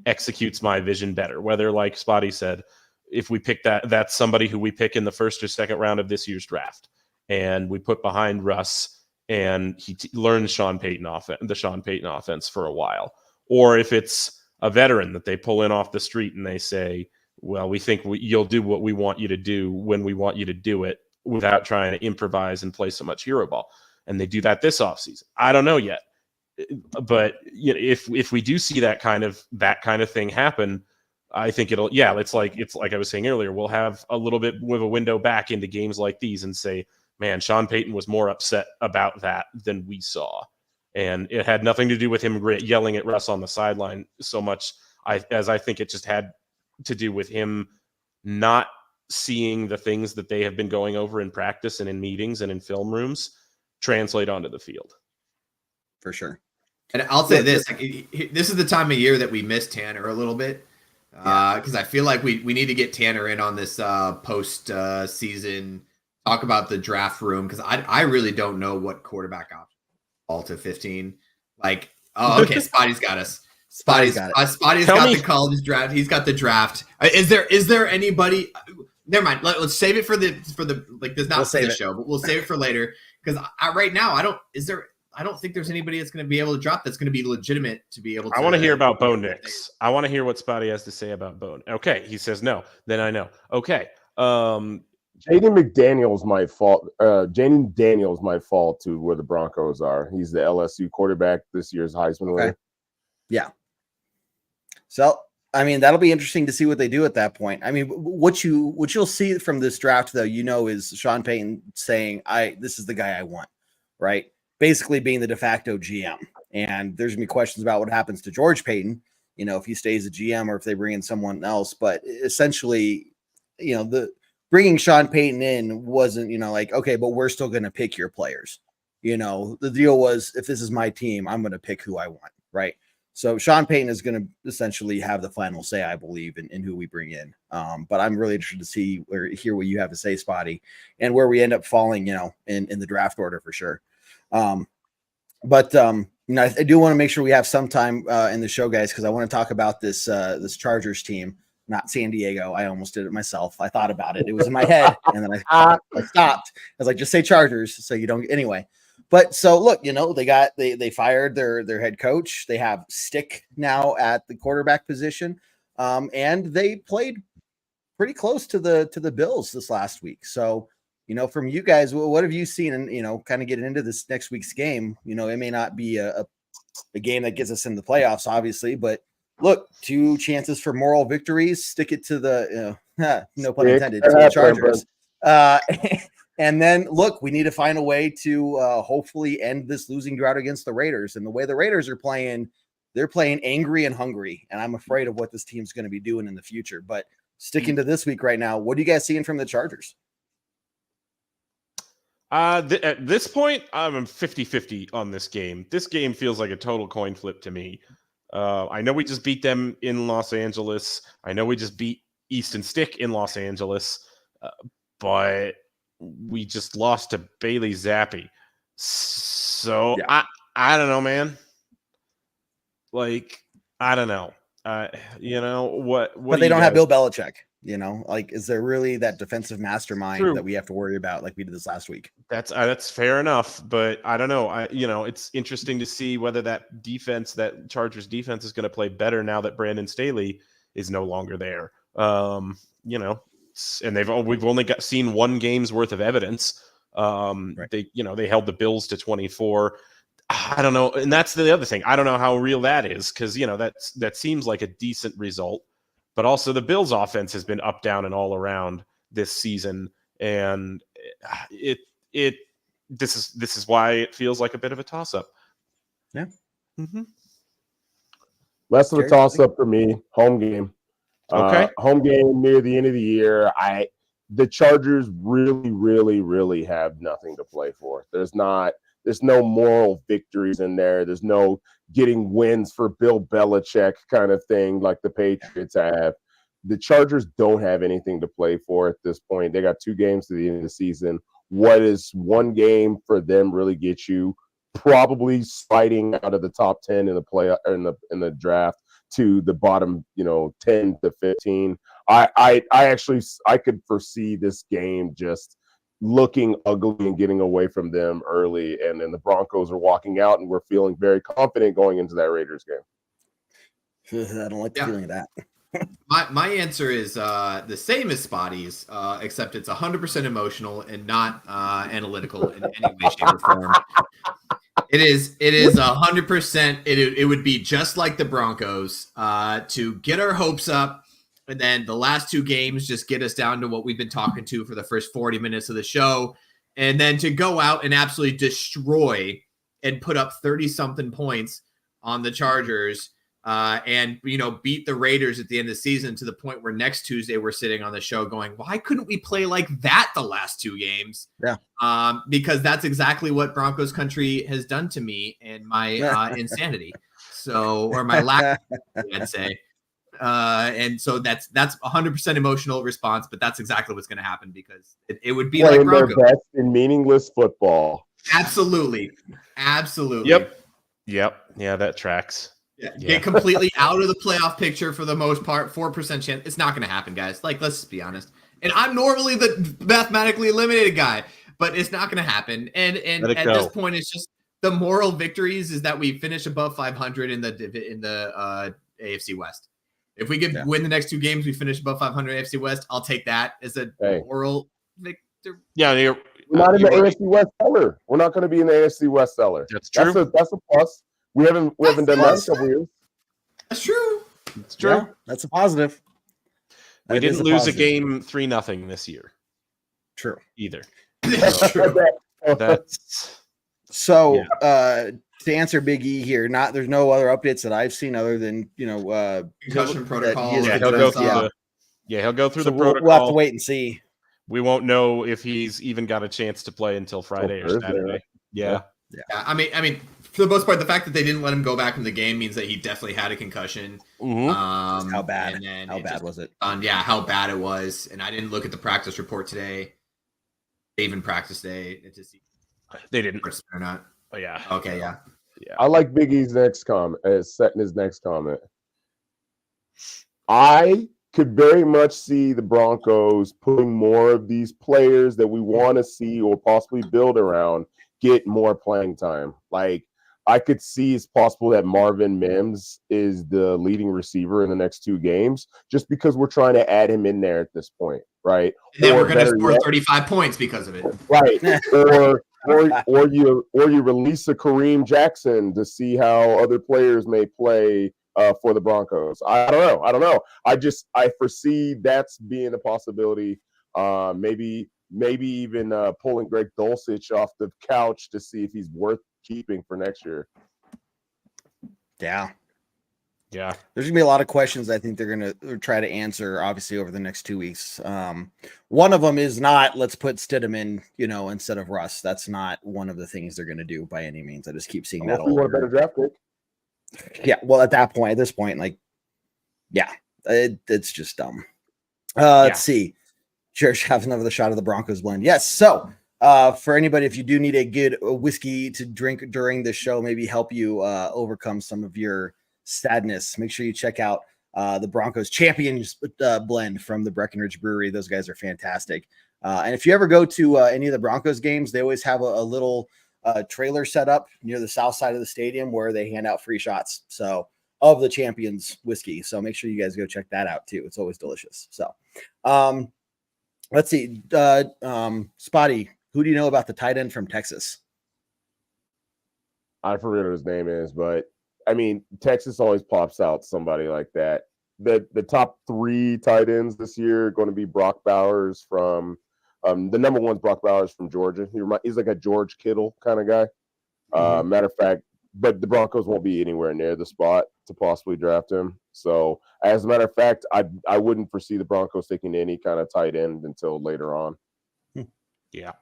executes my vision better. Whether, like Spotty said, if we pick that's somebody who we pick in the first or second round of this year's draft, and we put behind Russ, and he learns the Sean Payton offense for a while. Or if it's a veteran that they pull in off the street and they say, well, we think you'll do what we want you to do when we want you to do it, without trying to improvise and play so much hero ball. And they do that this offseason. I don't know yet. But if we do see that kind of thing happen, I think it's like I was saying earlier, we'll have a little bit with a window back into games like these and say, man, Sean Payton was more upset about that than we saw. And it had nothing to do with him yelling at Russ on the sideline so much as I think it just had to do with him not seeing the things that they have been going over in practice and in meetings and in film rooms translate onto the field. For sure. And I'll say this, this is the time of year that we miss Tanner a little bit, because I feel like we need to get Tanner in on this post season, talk about the draft room, because I really don't know what quarterback option fall to 15. Like, oh, okay, Spotty's got us. Spotty's got the college draft. He's got the draft. Is there anybody? Never mind. Let's save it for the like. There's not for the show, but we'll save it for later. Because right now, I don't think there's anybody that's going to be able to drop that's going to be legitimate to be able to. I want to hear about Bo Nix. I want to hear what Spotty has to say about Bo. Okay, he says no. Then I know. Okay. Jaden McDaniels might fall. Jaden Daniels might fall to where the Broncos are. He's the LSU quarterback, this year's Heisman winner. Yeah. So, I mean, that'll be interesting to see what they do at that point. I mean, what you'll see from this draft, though, is Sean Payton saying, this is the guy I want, right? Basically being the de facto GM. And there's going to be questions about what happens to George Payton, if he stays a GM or if they bring in someone else. But essentially, the bringing Sean Payton in wasn't, like, okay, but we're still going to pick your players. The deal was, if this is my team, I'm going to pick who I want, right? So Sean Payton is going to essentially have the final say, I believe, in who we bring in. But I'm really interested to see or hear what you have to say, Spotty, and where we end up falling, in the draft order for sure. But I do want to make sure we have some time in the show, guys, because I want to talk about this Chargers team, not San Diego. I almost did it myself. I thought about it. It was in my head, and then I stopped. I was like, just say Chargers, so you don't. Anyway. But so look, they fired their head coach. They have Stick now at the quarterback position, and they played pretty close to the Bills this last week. So from you guys, what have you seen? And, kind of getting into this next week's game, it may not be a game that gets us in the playoffs, obviously, but look, 2 chances for moral victories. Stick it to the, no pun intended, to the Chargers. And then look, we need to find a way to hopefully end this losing drought against the Raiders. And the way the Raiders are playing, they're playing angry and hungry. And I'm afraid of what this team's going to be doing in the future. But sticking to this week right now, what are you guys seeing from the Chargers? At this point, I'm 50-50 on this game. This game feels like a total coin flip to me. I know we just beat them in Los Angeles. I know we just beat Easton Stick in Los Angeles. But we just lost to Bailey Zappi. So yeah. I don't know, man. Like, I don't know. What but they don't have Bill Belichick. Is there really that defensive mastermind that we have to worry about like we did this last week? That's fair enough, but I don't know. It's interesting to see whether that Chargers defense is going to play better now that Brandon Staley is no longer there. And we've only seen 1 game's worth of evidence. Right. They held the Bills to 24. I don't know, and that's the other thing. I don't know how real that is because that seems like a decent result, but also the Bills' offense has been up, down, and all around this season, and this is why it feels like a bit of a toss-up. Yeah. Mm-hmm. Less of a toss-up for me. Home game. Okay. Home game near the end of the year. The Chargers really, really, really have nothing to play for. There's no moral victories in there. There's no getting wins for Bill Belichick kind of thing like the Patriots have. The Chargers don't have anything to play for at this point. They got 2 games to the end of the season. What is 1 game for them really get you? Probably sliding out of the top 10 in the play in the draft to the bottom, 10 to 15. I could foresee this game just looking ugly and getting away from them early, and then the Broncos are walking out, and we're feeling very confident going into that Raiders game. I don't like the feeling of that. My answer is the same as Spotty's, except it's 100% emotional and not analytical in any way, shape, or form. It is 100%. It would be just like the Broncos to get our hopes up, and then the last 2 games just get us down to what we've been talking to for the first 40 minutes of the show, and then to go out and absolutely destroy and put up 30-something points on the Chargers, and beat the Raiders at the end of the season to the point where next Tuesday we're sitting on the show going, why couldn't we play like that the last 2 games? Yeah. Because that's exactly what Broncos country has done to me and my insanity. So, or my lack, I'd say. And so that's 100% emotional response, but that's exactly what's going to happen because it would be like Broncos. Their best in meaningless football. Absolutely. Yep. Yeah, that tracks. Yeah. Get completely out of the playoff picture for the most part. 4% chance. It's not going to happen, guys. Like, let's just be honest. And I'm normally the mathematically eliminated guy, but it's not going to happen. And at this point, it's just the moral victories is that we finish above 500 in the AFC West. If we win the next 2 games, we finish above 500 AFC West. I'll take that as a moral victory. Yeah, we're not in the AFC West cellar. We're not going to be in the AFC West cellar. That's true. That's a plus. We haven't done that in a couple years. That's true. It's true. Yeah, that's a positive. We didn't lose a game 3-0 this year. True. Either. That's true. So to answer Big E here, there's no other updates that I've seen other than concussion protocol. He'll go through the protocol. We'll have to wait and see. We won't know if he's even got a chance to play until Friday or Saturday. Yeah. I mean, for the most part, the fact that they didn't let him go back in the game means that he definitely had a concussion. Mm-hmm. How bad? How bad was it? How bad it was. And I didn't look at the practice report today. They even practice day to see. They didn't or not. Oh yeah. Okay. Yeah. I like Big E's next comment. Setting his next comment. I could very much see the Broncos putting more of these players that we want to see or possibly build around get more playing time. Like I could see it's possible that Marvin Mims is the leading receiver in the next 2 games, just because we're trying to add him in there at this point, right? And then we're going to score 35 points because of it, right? or you release a Kareem Jackson to see how other players may play for the Broncos. I don't know. I foresee that's being a possibility. Maybe even pulling Greg Dulcich off the couch to see if he's worth keeping for next year. Yeah. Yeah. There's gonna be a lot of questions I think they're gonna try to answer, obviously, over the next 2 weeks. One of them is not let's put Stidham in, instead of Russ. That's not one of the things they're gonna do by any means. I just keep seeing that. We want a better draft pick. Yeah. Well, at this point, it's just dumb. Let's see. Church have another shot of the Broncos blend. Yes. So for anybody, if you do need a good whiskey to drink during the show, maybe help you overcome some of your sadness, make sure you check out the Broncos Champions blend from the Breckenridge Brewery. Those guys are fantastic. And if you ever go to any of the Broncos games, they always have a little trailer set up near the south side of the stadium where they hand out free shots. So of the Champions whiskey. So make sure you guys go check that out too. It's always delicious. So let's see. Spotty, who do you know about the tight end from Texas? I forget what his name is, but I mean, Texas always pops out somebody like that. The top 3 tight ends this year are going to be Brock Bowers from the number 1's Brock Bowers from Georgia. He's like a George Kittle kind of guy. Matter of fact, but the Broncos won't be anywhere near the spot to possibly draft him. So, as a matter of fact, I wouldn't foresee the Broncos taking any kind of tight end until later on. Yeah.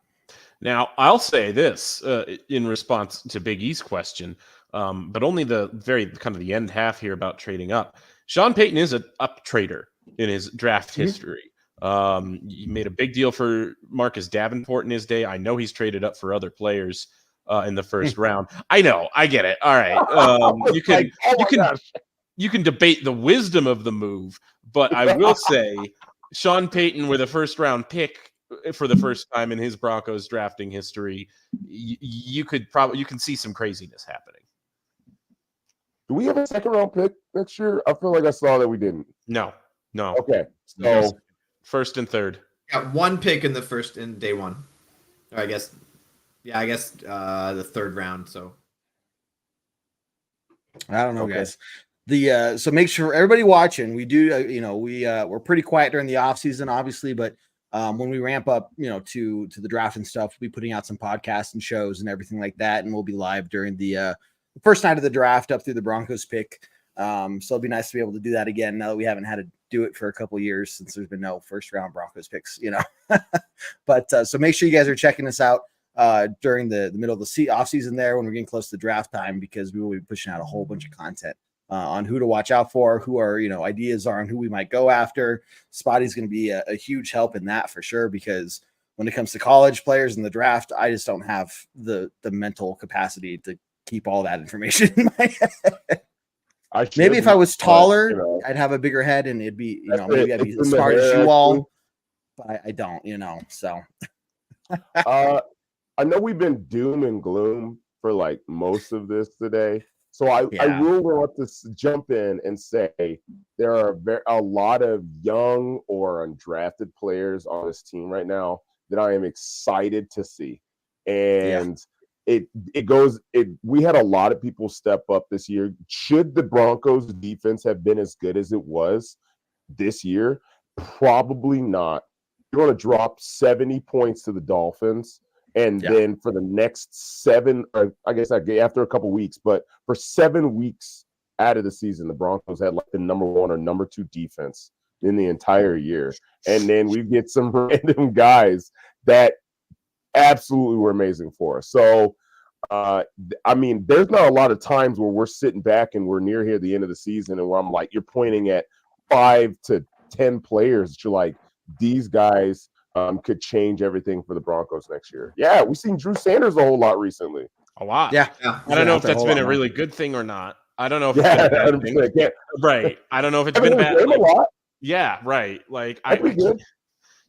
Now, I'll say this in response to Big E's question, but only the very kind of the end half here about trading up. Sean Payton is an up trader in his draft history. He made a big deal for Marcus Davenport in his day. I know he's traded up for other players in the first round. I know. I get it. All right. You can debate the wisdom of the move, but I will say Sean Payton with a first round pick for the first time in his Broncos drafting history, you can see some craziness happening. Do we have a second round pick next year? I feel like I saw that we didn't. No. Okay. So first and third. Got 1 pick in the first in day 1. Or I guess the third round. So I don't know, guys. So make sure everybody watching, we do, we're pretty quiet during the off season, obviously, but when we ramp up, to the draft and stuff, we'll be putting out some podcasts and shows and everything like that. And we'll be live during the first night of the draft up through the Broncos pick. So it'll be nice to be able to do that again now that we haven't had to do it for a couple of years since there's been no first round Broncos picks, but so make sure you guys are checking us out during the middle of the off season there when we're getting close to draft time, because we will be pushing out a whole bunch of content on who to watch out for, who our ideas are on who we might go after. Spotty's going to be a huge help in that for sure, because when it comes to college players in the draft, I just don't have the mental capacity to keep all that information in my head. Maybe if I was taller, I'd have a bigger head and it'd be, maybe I'd be as smart as you all, but I don't, so. I know we've been doom and gloom for like most of this today. So I will want to jump in and say there are a lot of young or undrafted players on this team right now that I am excited to see. And we had a lot of people step up this year. Should the Broncos defense have been as good as it was this year? Probably not. You're going to drop 70 points to the Dolphins. And then for the next 7, or I guess after a couple weeks, but for 7 weeks out of the season, the Broncos had like the number 1 or number 2 defense in the entire year. And then we get some random guys that absolutely were amazing for us. So, I mean, there's not a lot of times where we're sitting back and we're near here at the end of the season and where I'm like, you're pointing at 5 to 10 players that you're like, these guys could change everything for the Broncos next year. Yeah, we've seen Drew Sanders a whole lot recently. A lot. Yeah. I don't know if that's been a really good thing or not. I don't know if it's been a bad thing. Right. I don't know if it's been bad. A lot. Yeah, right. Like good.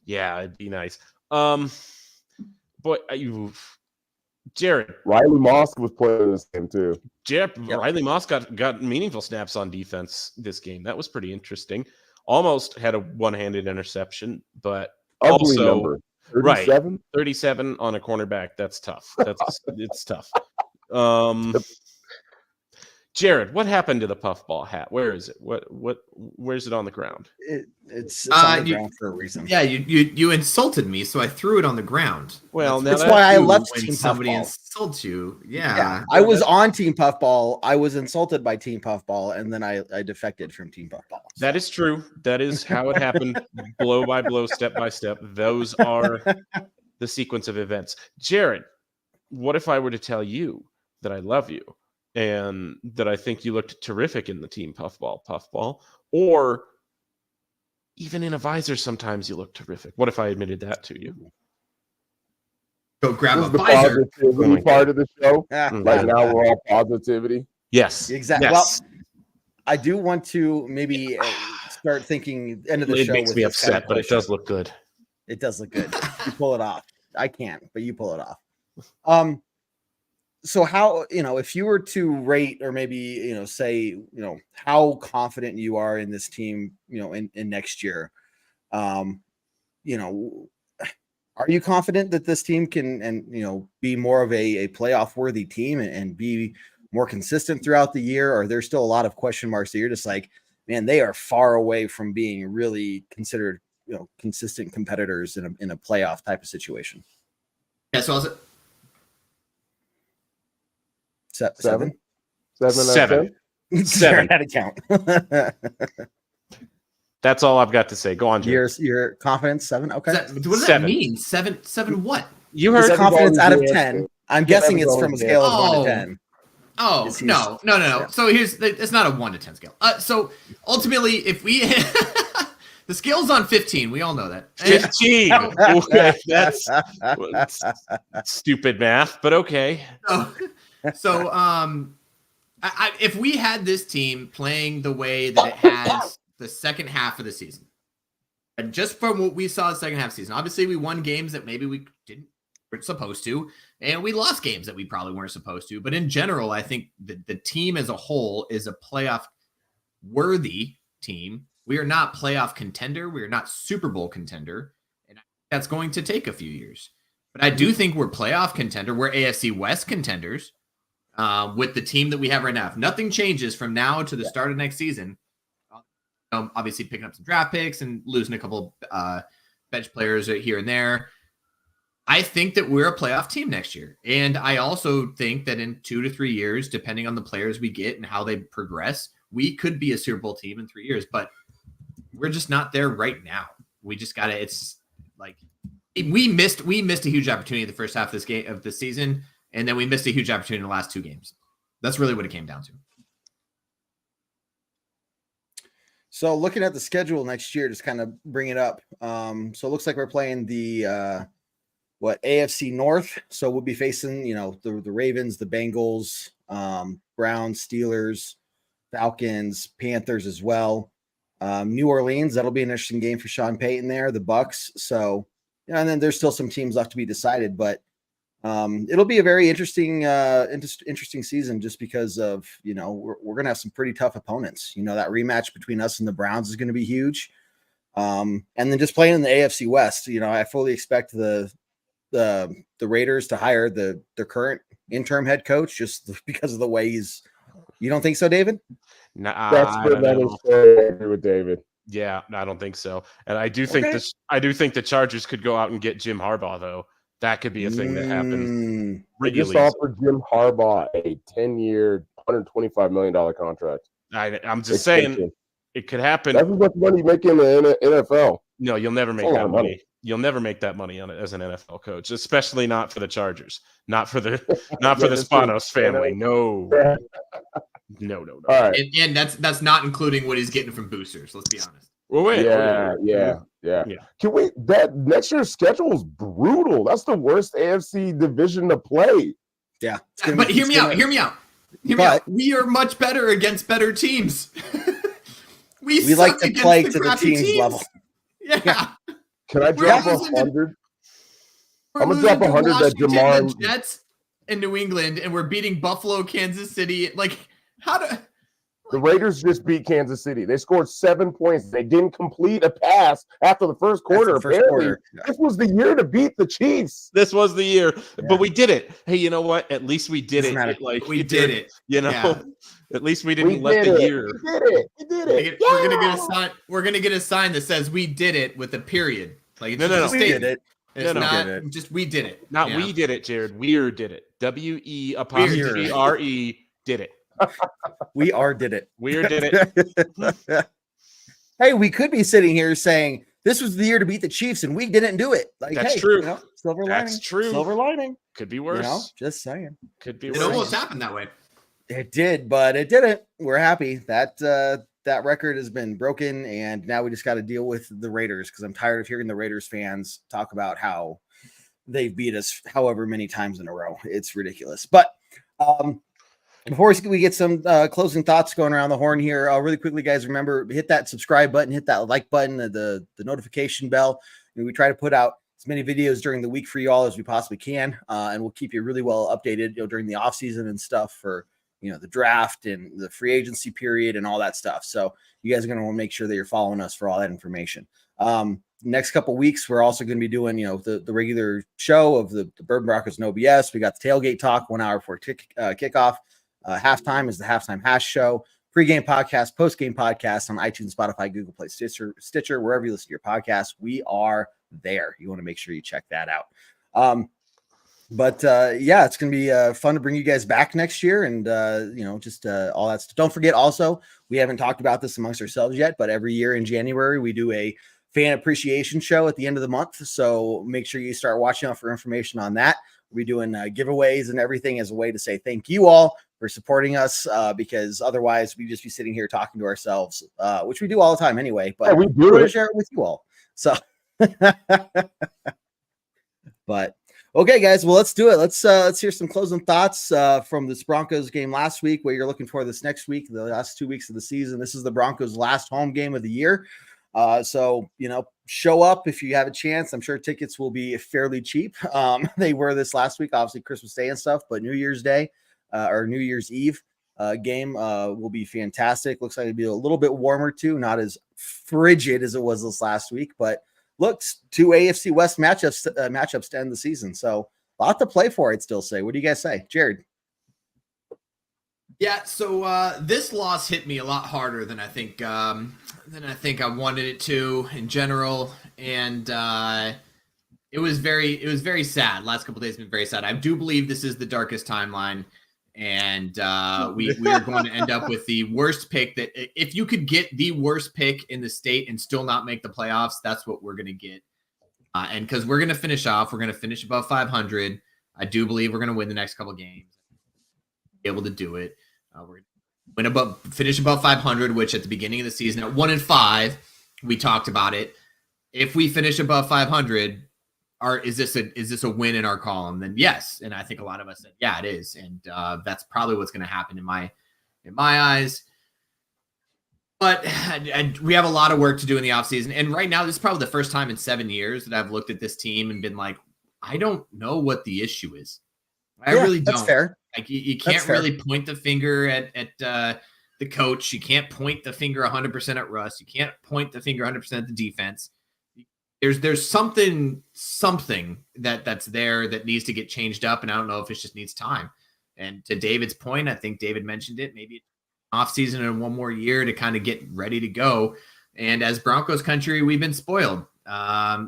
Yeah, it'd be nice. But Jared. Riley Moss was playing this game too. Riley Moss got meaningful snaps on defense this game. That was pretty interesting. Almost had a one-handed interception, but Ugly also number. 37? Right, 37 on a cornerback. That's tough. It's tough. Jared, what happened to the puffball hat? Where is it? Where's it on the ground? It's on the ground for a reason. Yeah, you insulted me, so I threw it on the ground. Well, that's why I left when Team somebody Puffball. insults you. Yeah. I was on Team Puffball. I was insulted by Team Puffball, and then I defected from Team Puffball. That is true. That is how it happened, blow by blow, step by step. Those are the sequence of events. Jared, what if I were to tell you that I love you and that I think you looked terrific in the Team Puffball, or even in a visor sometimes you look terrific? What if I admitted that to you? Go grab a the visor. positivity part of the show. Yeah. Right now we're all positivity. Yes. Exactly. Yes. Well, I do want to maybe start thinking end of the show. It makes with me this kind of upset, but it question. does look good. It does look good. You pull it off. I can't, but you pull it off. So how, if you were to rate or maybe, say, how confident you are in this team, in next year, are you confident that this team can, be more of a playoff worthy team and be more consistent throughout the year? Or there's still a lot of question marks that you're just like, man, they are far away from being really considered, consistent competitors in a playoff type of situation? Yeah, so I was Seven. Seven. Out of count. That's all I've got to say. Go on, Jared. Your confidence 7. Okay. what does that Seven. mean? Seven what? You His heard confidence out of always the 10. answer. I'm guessing it's always from a the scale of answer. 1 to 10. Oh, He's- no. yeah. So it's not a 1 to 10 scale. So ultimately, if we the scale's on 15, we all know that. 15. Okay, that's stupid math, but okay. So if we had this team playing the way that it has the second half of the season, and just from what we saw the second half of the season, obviously we won games that maybe we weren't supposed to, and we lost games that we probably weren't supposed to. But in general, I think the team as a whole is a playoff worthy team. We are not playoff contender. We are not Super Bowl contender. And that's going to take a few years. But I do think we're playoff contender. We're AFC West contenders with the team that we have right now. If nothing changes from now to the start of next season, obviously picking up some draft picks and losing a couple bench players here and there, I think that we're a playoff team next year. And I also think that in 2 to 3 years, depending on the players we get and how they progress, we could be a Super Bowl team in 3 years. But we're just not there right now. We just got to, it's like we missed a huge opportunity the first half of this season. And then we missed a huge opportunity in the last 2 games. That's really what it came down to. So looking at the schedule next year, just kind of bring it up. So it looks like we're playing the, AFC North. So we'll be facing, the Ravens, the Bengals, Browns, Steelers, Falcons, Panthers as well. New Orleans, that'll be an interesting game for Sean Payton there, the Bucks. So, and then there's still some teams left to be decided, but it'll be a very interesting season just because of, we're going to have some pretty tough opponents. That rematch between us and the Browns is going to be huge. And then just playing in the AFC West, I fully expect the Raiders to hire their current interim head coach just because of the way he's. You don't think so, David? Nah, That's for another story. I agree with David. Yeah, I don't think so. And I do think the Chargers could go out and get Jim Harbaugh, though. That could be a thing that happens. They just offered Jim Harbaugh a 10-year, $125 million contract. I'm just saying it could happen. That's as much money you make in the NFL. No, you'll never make that money. You'll never make that money on it as an NFL coach, especially not for the Chargers, not for the Spanos family. No. No. All right. And that's not including what he's getting from boosters. Let's be honest. Well, wait. Yeah. Can we? That next year's schedule is brutal. That's the worst AFC division to play. Yeah. But hear me out. We are much better against better teams. we like to play to the team's level. Yeah. Can I drop 100? I'm gonna drop 100 that Jamar. in New England and we're beating Buffalo, Kansas City. Like, how do the Raiders just beat Kansas City? They scored 7 points. They didn't complete a pass after the first quarter. Apparently, this was the year to beat the Chiefs. This was the year, but we did it. Hey, you know what? At least we did it. Like we did it. You know, at least we didn't let the year. We did it. We're gonna get a sign that says "We did it" with a period. Like it's no, we did it. It's not just we did it. Not we did it, Jared. We're did it. WE''RE did it. We are did it. We're did it. Hey, we could be sitting here saying this was the year to beat the Chiefs, and we didn't do it. Like, that's true. Silver lining. That's true. Silver lining. Could be worse. Just saying. Could be worse. It almost happened that way. It did, but it didn't. We're happy that that record has been broken, and now we just got to deal with the Raiders because I'm tired of hearing the Raiders fans talk about how they've beat us however many times in a row. It's ridiculous. But before we get some closing thoughts going around the horn here, really quickly, guys, remember, hit that subscribe button, hit that like button, the notification bell. And we try to put out as many videos during the week for you all as we possibly can, and we'll keep you really well updated during the off season and stuff for the draft and the free agency period and all that stuff. So you guys are going to want to make sure that you're following us for all that information. Next couple of weeks, we're also going to be doing, the regular show of the Bourbon Broncos and OBS. We got the tailgate talk 1 hour before kickoff. Halftime is the halftime hash show. Pre-game podcast, post-game podcast on iTunes, Spotify, Google Play, Stitcher, wherever you listen to your podcast. We are there. You want to make sure you check that out. But it's going to be fun to bring you guys back next year and, just all that stuff. Don't forget also, we haven't talked about this amongst ourselves yet, but every year in January, we do a fan appreciation show at the end of the month. So make sure you start watching out for information on that. We'll be doing giveaways and everything as a way to say thank you all for supporting us, because otherwise we'd just be sitting here talking to ourselves, which we do all the time anyway, but we do want to share it with you all. So, but okay, guys, well, let's do it. Let's hear some closing thoughts from this Broncos game last week, what you're looking for this next week, the last 2 weeks of the season. This is the Broncos' last home game of the year. So, show up if you have a chance. I'm sure tickets will be fairly cheap. They were this last week, obviously Christmas Day and stuff, but New Year's Day or New Year's Eve game will be fantastic. Looks like it'll be a little bit warmer too, not as frigid as it was this last week, but looks 2 AFC West matchups to end the season. So a lot to play for, I'd still say. What do you guys say, Jared? Yeah, so this loss hit me a lot harder than I think I wanted it to in general, and it was very sad. Last couple of days have been very sad. I do believe this is the darkest timeline, and we are going to end up with the worst pick. That if you could get the worst pick in the state and still not make the playoffs, that's what we're going to get. And because we're going to finish above 500. I do believe we're going to win the next couple of games. Be able to do it. We're going to finish above 500, which at the beginning of the season at 1-5, we talked about it. If we finish above 500, is this a win in our column? Then yes, and I think a lot of us said yeah, it is, and that's probably what's going to happen in my eyes. But we have a lot of work to do in the offseason, and right now this is probably the first time in 7 years that I've looked at this team and been like, I don't know what the issue is. I really don't. That's fair. Like you can't really point the finger at the coach. You can't point the finger 100% at Russ. You can't point the finger 100% at the defense. There's something that's there that needs to get changed up, and I don't know if it just needs time. And to David's point, I think David mentioned it. Maybe off season and one more year to kind of get ready to go. And as Broncos country, we've been spoiled.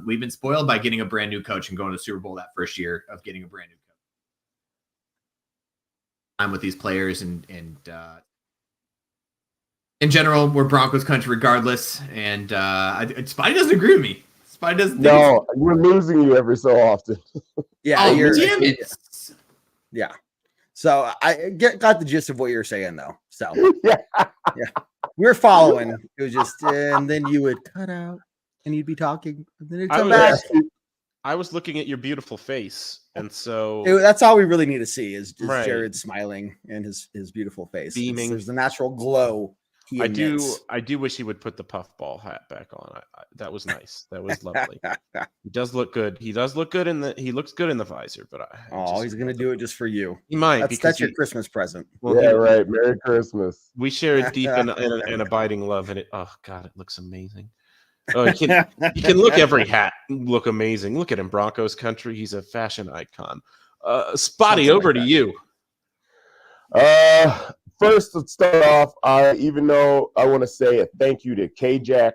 We've been spoiled by getting a brand new coach and going to the Super Bowl that first year of getting a brand new coach. I'm with these players and in general, we're Broncos country regardless. And Spidey doesn't agree with me. Spidey doesn't. No, we're losing you every so often. Yeah, damn it. Yeah. So I got the gist of what you're saying, though. So yeah, we're following. It was just, and then you would cut out, and you'd be talking, and then it'd come back. I was looking at your beautiful face, and so that's all we really need to see is right. Jared smiling and his beautiful face. Beaming. There's the natural glow I do wish he would put the puffball hat back on. That was nice. That was lovely. He does look good. He looks good in the visor. But he's gonna do it just for you. He might. That's your Christmas present. Well, yeah, right. Merry Christmas. We share a deep and abiding love, and it looks amazing. Oh, you can look every hat look amazing. Look at him, Broncos country. He's a fashion icon. Spotty, over to you. First, let's start off. Even though I want to say a thank you to K-Jack.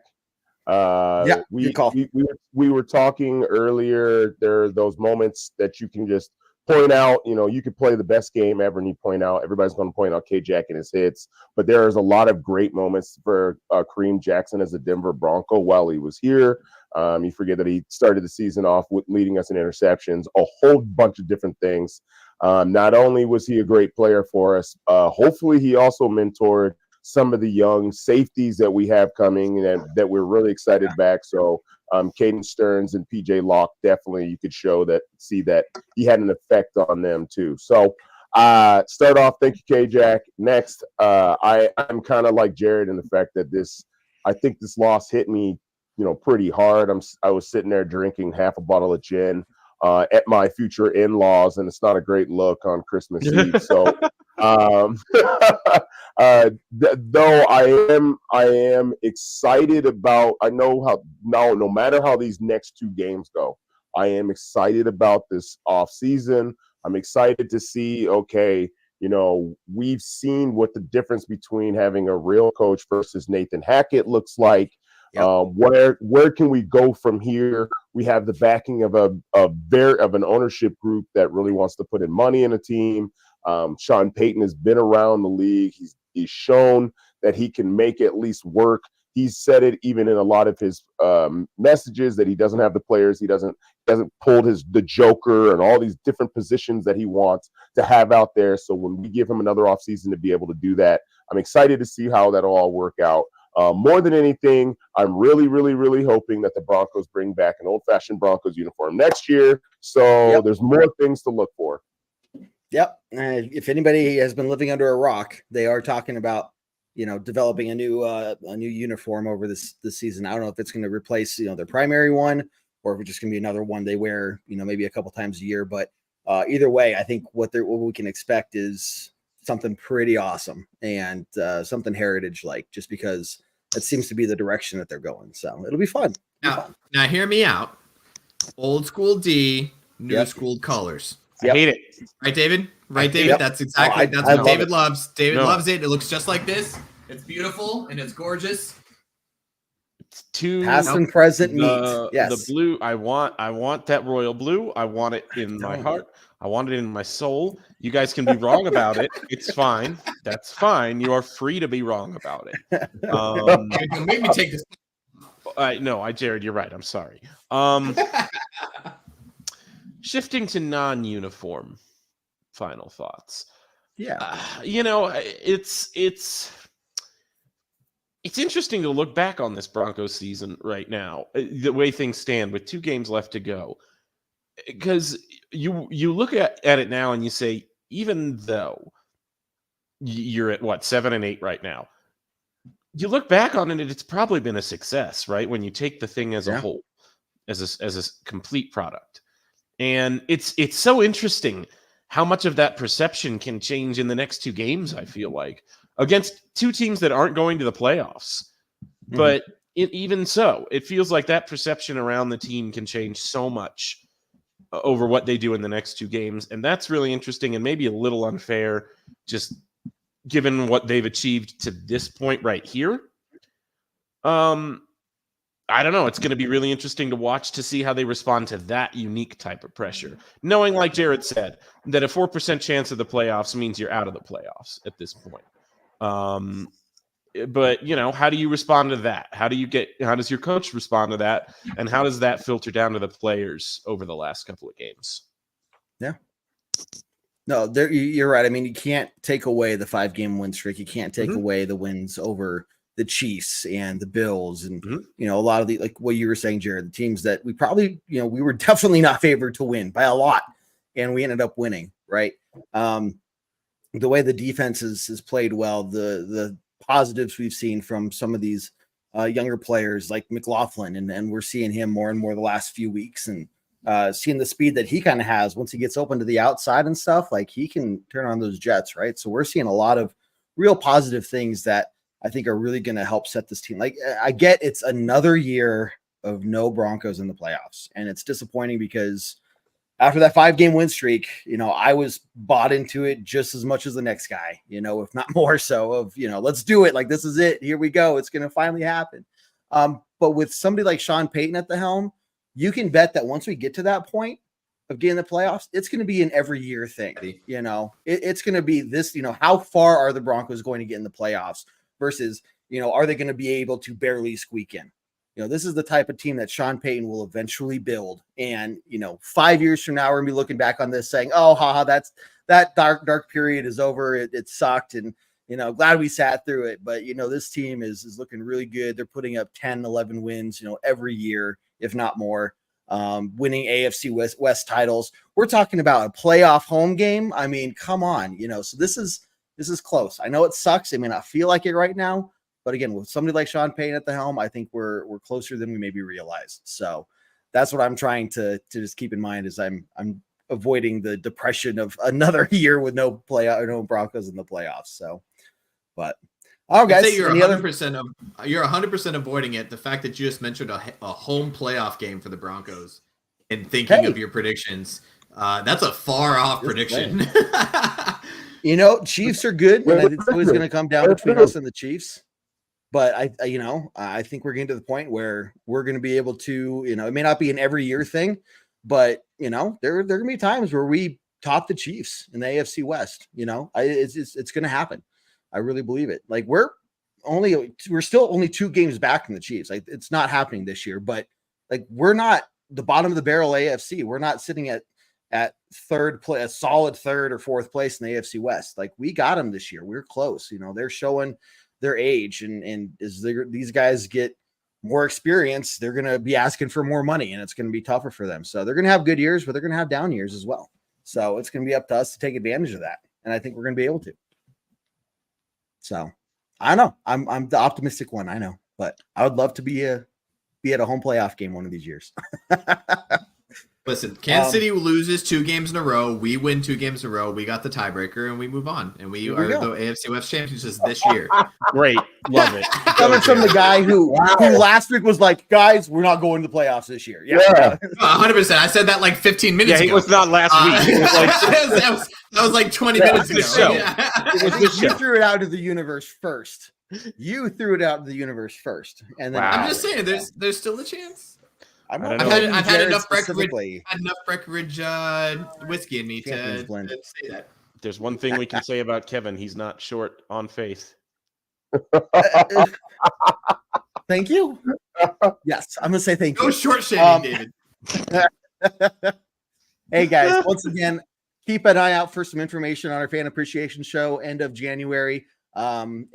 We were talking earlier. There are those moments that you can just point out. You could play the best game ever, and you point out. Everybody's going to point out K-Jack and his hits, but there's a lot of great moments for Kareem Jackson as a Denver Bronco while he was here. You forget that he started the season off with leading us in interceptions, a whole bunch of different things. Not only was he a great player for us, hopefully he also mentored some of the young safeties that we have coming and that we're really excited back. So Caden Stearns and PJ Locke, definitely you could see that he had an effect on them too. So start off, thank you, K-Jack. Next, I'm kind of like Jared in the fact that I think this loss hit me, pretty hard. I was sitting there drinking half a bottle of gin at my future in-laws, and it's not a great look on Christmas Eve. So, though I am excited about. I know how no matter how these next two games go, I am excited about this off season. I'm excited to see. Okay, we've seen what the difference between having a real coach versus Nathan Hackett looks like. Yep. Where can we go from here? We have the backing of an ownership group that really wants to put in money in a team. Sean Payton has been around the league. He's shown that he can make at least work. He's said it even in a lot of his messages that he doesn't have the players. He hasn't pulled the Joker and all these different positions that he wants to have out there. So when we give him another offseason to be able to do that, I'm excited to see how that'll all work out. More than anything, I'm really, really, really hoping that the Broncos bring back an old-fashioned Broncos uniform next year. So There's more things to look for. Yep. If anybody has been living under a rock, they are talking about, developing a new uniform over this season. I don't know if it's going to replace, their primary one, or if it's just going to be another one they wear, maybe a couple times a year. But either way, I think what we can expect is something pretty awesome and something heritage-like, just because it seems to be the direction that they're going. So it'll be fun. Now hear me out. Old school D, new school colors. I hate it. Right, David? Right, David? Yep. That's exactly that's what David loves. David loves it. It looks just like this. It's beautiful and it's gorgeous. It's too past and present meet. Yes. The blue. I want that royal blue. I want it in my heart. I want it in my soul. You guys can be wrong about it. It's fine. That's fine. You are free to be wrong about it. Make me take this. No, Jared, you're right. I'm sorry. Shifting to non-uniform final thoughts. Yeah. It's interesting to look back on this Broncos season right now, the way things stand with 2 games left to go. Because you look at it now and you say, even though you're at 7-8 right now, you look back on it and it's probably been a success, right? When you take the thing as a whole, as a complete product. And it's so interesting how much of that perception can change in the next 2 games, I feel like, against 2 teams that aren't going to the playoffs. Mm-hmm. But even so, it feels like that perception around the team can change so much over what they do in the next 2 games. And that's really interesting and maybe a little unfair, just given what they've achieved to this point right here. I don't know. It's going to be really interesting to watch to see how they respond to that unique type of pressure. Knowing, like Jared said, that a 4% chance of the playoffs means you're out of the playoffs at this point. But, how do you respond to that? How does your coach respond to that? And how does that filter down to the players over the last couple of games? Yeah. No, you're right. I mean, you can't take away the 5-game win streak. You can't take away the wins over the Chiefs and the Bills and, a lot of like what you were saying, Jared, the teams that we probably, we were definitely not favored to win by a lot. And we ended up winning, right? The way the defense has played well, the positives we've seen from some of these younger players like McLaughlin, and we're seeing him more and more the last few weeks, and seeing the speed that he kind of has once he gets open to the outside and stuff, like he can turn on those jets, right? So we're seeing a lot of real positive things that I think are really going to help set this team. Like, I get it's another year of no Broncos in the playoffs, and it's disappointing because after that 5-game win streak, I was bought into it just as much as the next guy, if not more so, of, let's do it. Like, this is it. Here we go. It's going to finally happen. But with somebody like Sean Payton at the helm, you can bet that once we get to that point of getting the playoffs, it's going to be an every year thing. It's going to be this, how far are the Broncos going to get in the playoffs versus, are they going to be able to barely squeak in? This is the type of team that Sean Payton will eventually build. And, 5 years from now, we're going to be looking back on this saying, oh, haha, that dark period is over. It sucked. And, glad we sat through it. But, this team is looking really good. They're putting up 10, 11 wins, every year, if not more, winning AFC West titles. We're talking about a playoff home game. I mean, come on, so this is close. I know it sucks. I may not feel like it right now. But again, with somebody like Sean Payton at the helm, I think we're closer than we maybe realized. So that's what I'm trying to just keep in mind as I'm avoiding the depression of another year with no Broncos in the playoffs. So, but guys, you're 100% avoiding it. The fact that you just mentioned a home playoff game for the Broncos and thinking of your predictions, that's a far off prediction. Chiefs are good, and it's always going to come down between us and the Chiefs. But I think we're getting to the point where we're going to be able to, it may not be an every year thing, but there are going to be times where we top the Chiefs in the AFC West. It's going to happen. I really believe it. Like we're still only 2 games back from the Chiefs. Like it's not happening this year, but like we're not the bottom of the barrel AFC. We're not sitting at third place, a solid third or fourth place in the AFC West. Like we got them this year. We're close. They're showing their age, and as these guys get more experience, they're going to be asking for more money, and it's going to be tougher for them. So they're going to have good years, but they're going to have down years as well. So it's going to be up to us to take advantage of that, and I think we're going to be able to. So I know I'm the optimistic one, I know, but I would love to be at a home playoff game one of these years. Listen, Kansas City loses 2 games in a row. We win 2 games in a row. We got the tiebreaker, and we move on. And we are the AFC West champions this year. Great. Love it. Coming from the guy who last week was like, guys, we're not going to the playoffs this year. Yeah. 100%. I said that like 15 minutes ago. It was not last week. It was like, that was like 20 minutes ago. Show. You threw it out to the universe first. And then I'm just saying, there's still a chance. I've had enough Breckenridge whiskey in me to say that. There's one thing we can say about Kevin. He's not short on faith. Thank you. Yes, I'm going to say thank you. No short shaving, David. Hey, guys, once again, keep an eye out for some information on our fan appreciation show end of January. And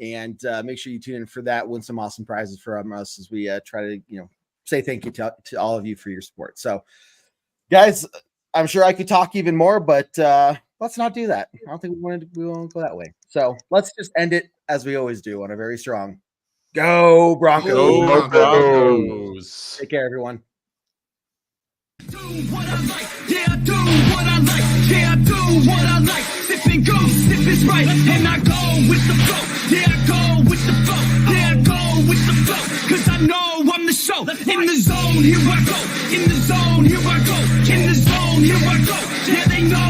make sure you tune in for that. Win some awesome prizes from us as we try to, say thank you to all of you for your support. So, guys, I'm sure I could talk even more, but let's not do that. I don't think we won't go that way. So let's just end it as we always do on a very strong Go Broncos. Go Broncos. Take care, everyone. Do what I like, yeah, I do what I like, yeah, I do what I like. Sipping goose, if it's right, and I go with the flow, yeah, I go with the flow, yeah, I go with the flow, cause I know I'm the show. In the zone, here I go, in the zone, here I go, in the zone, here I go, yeah, they know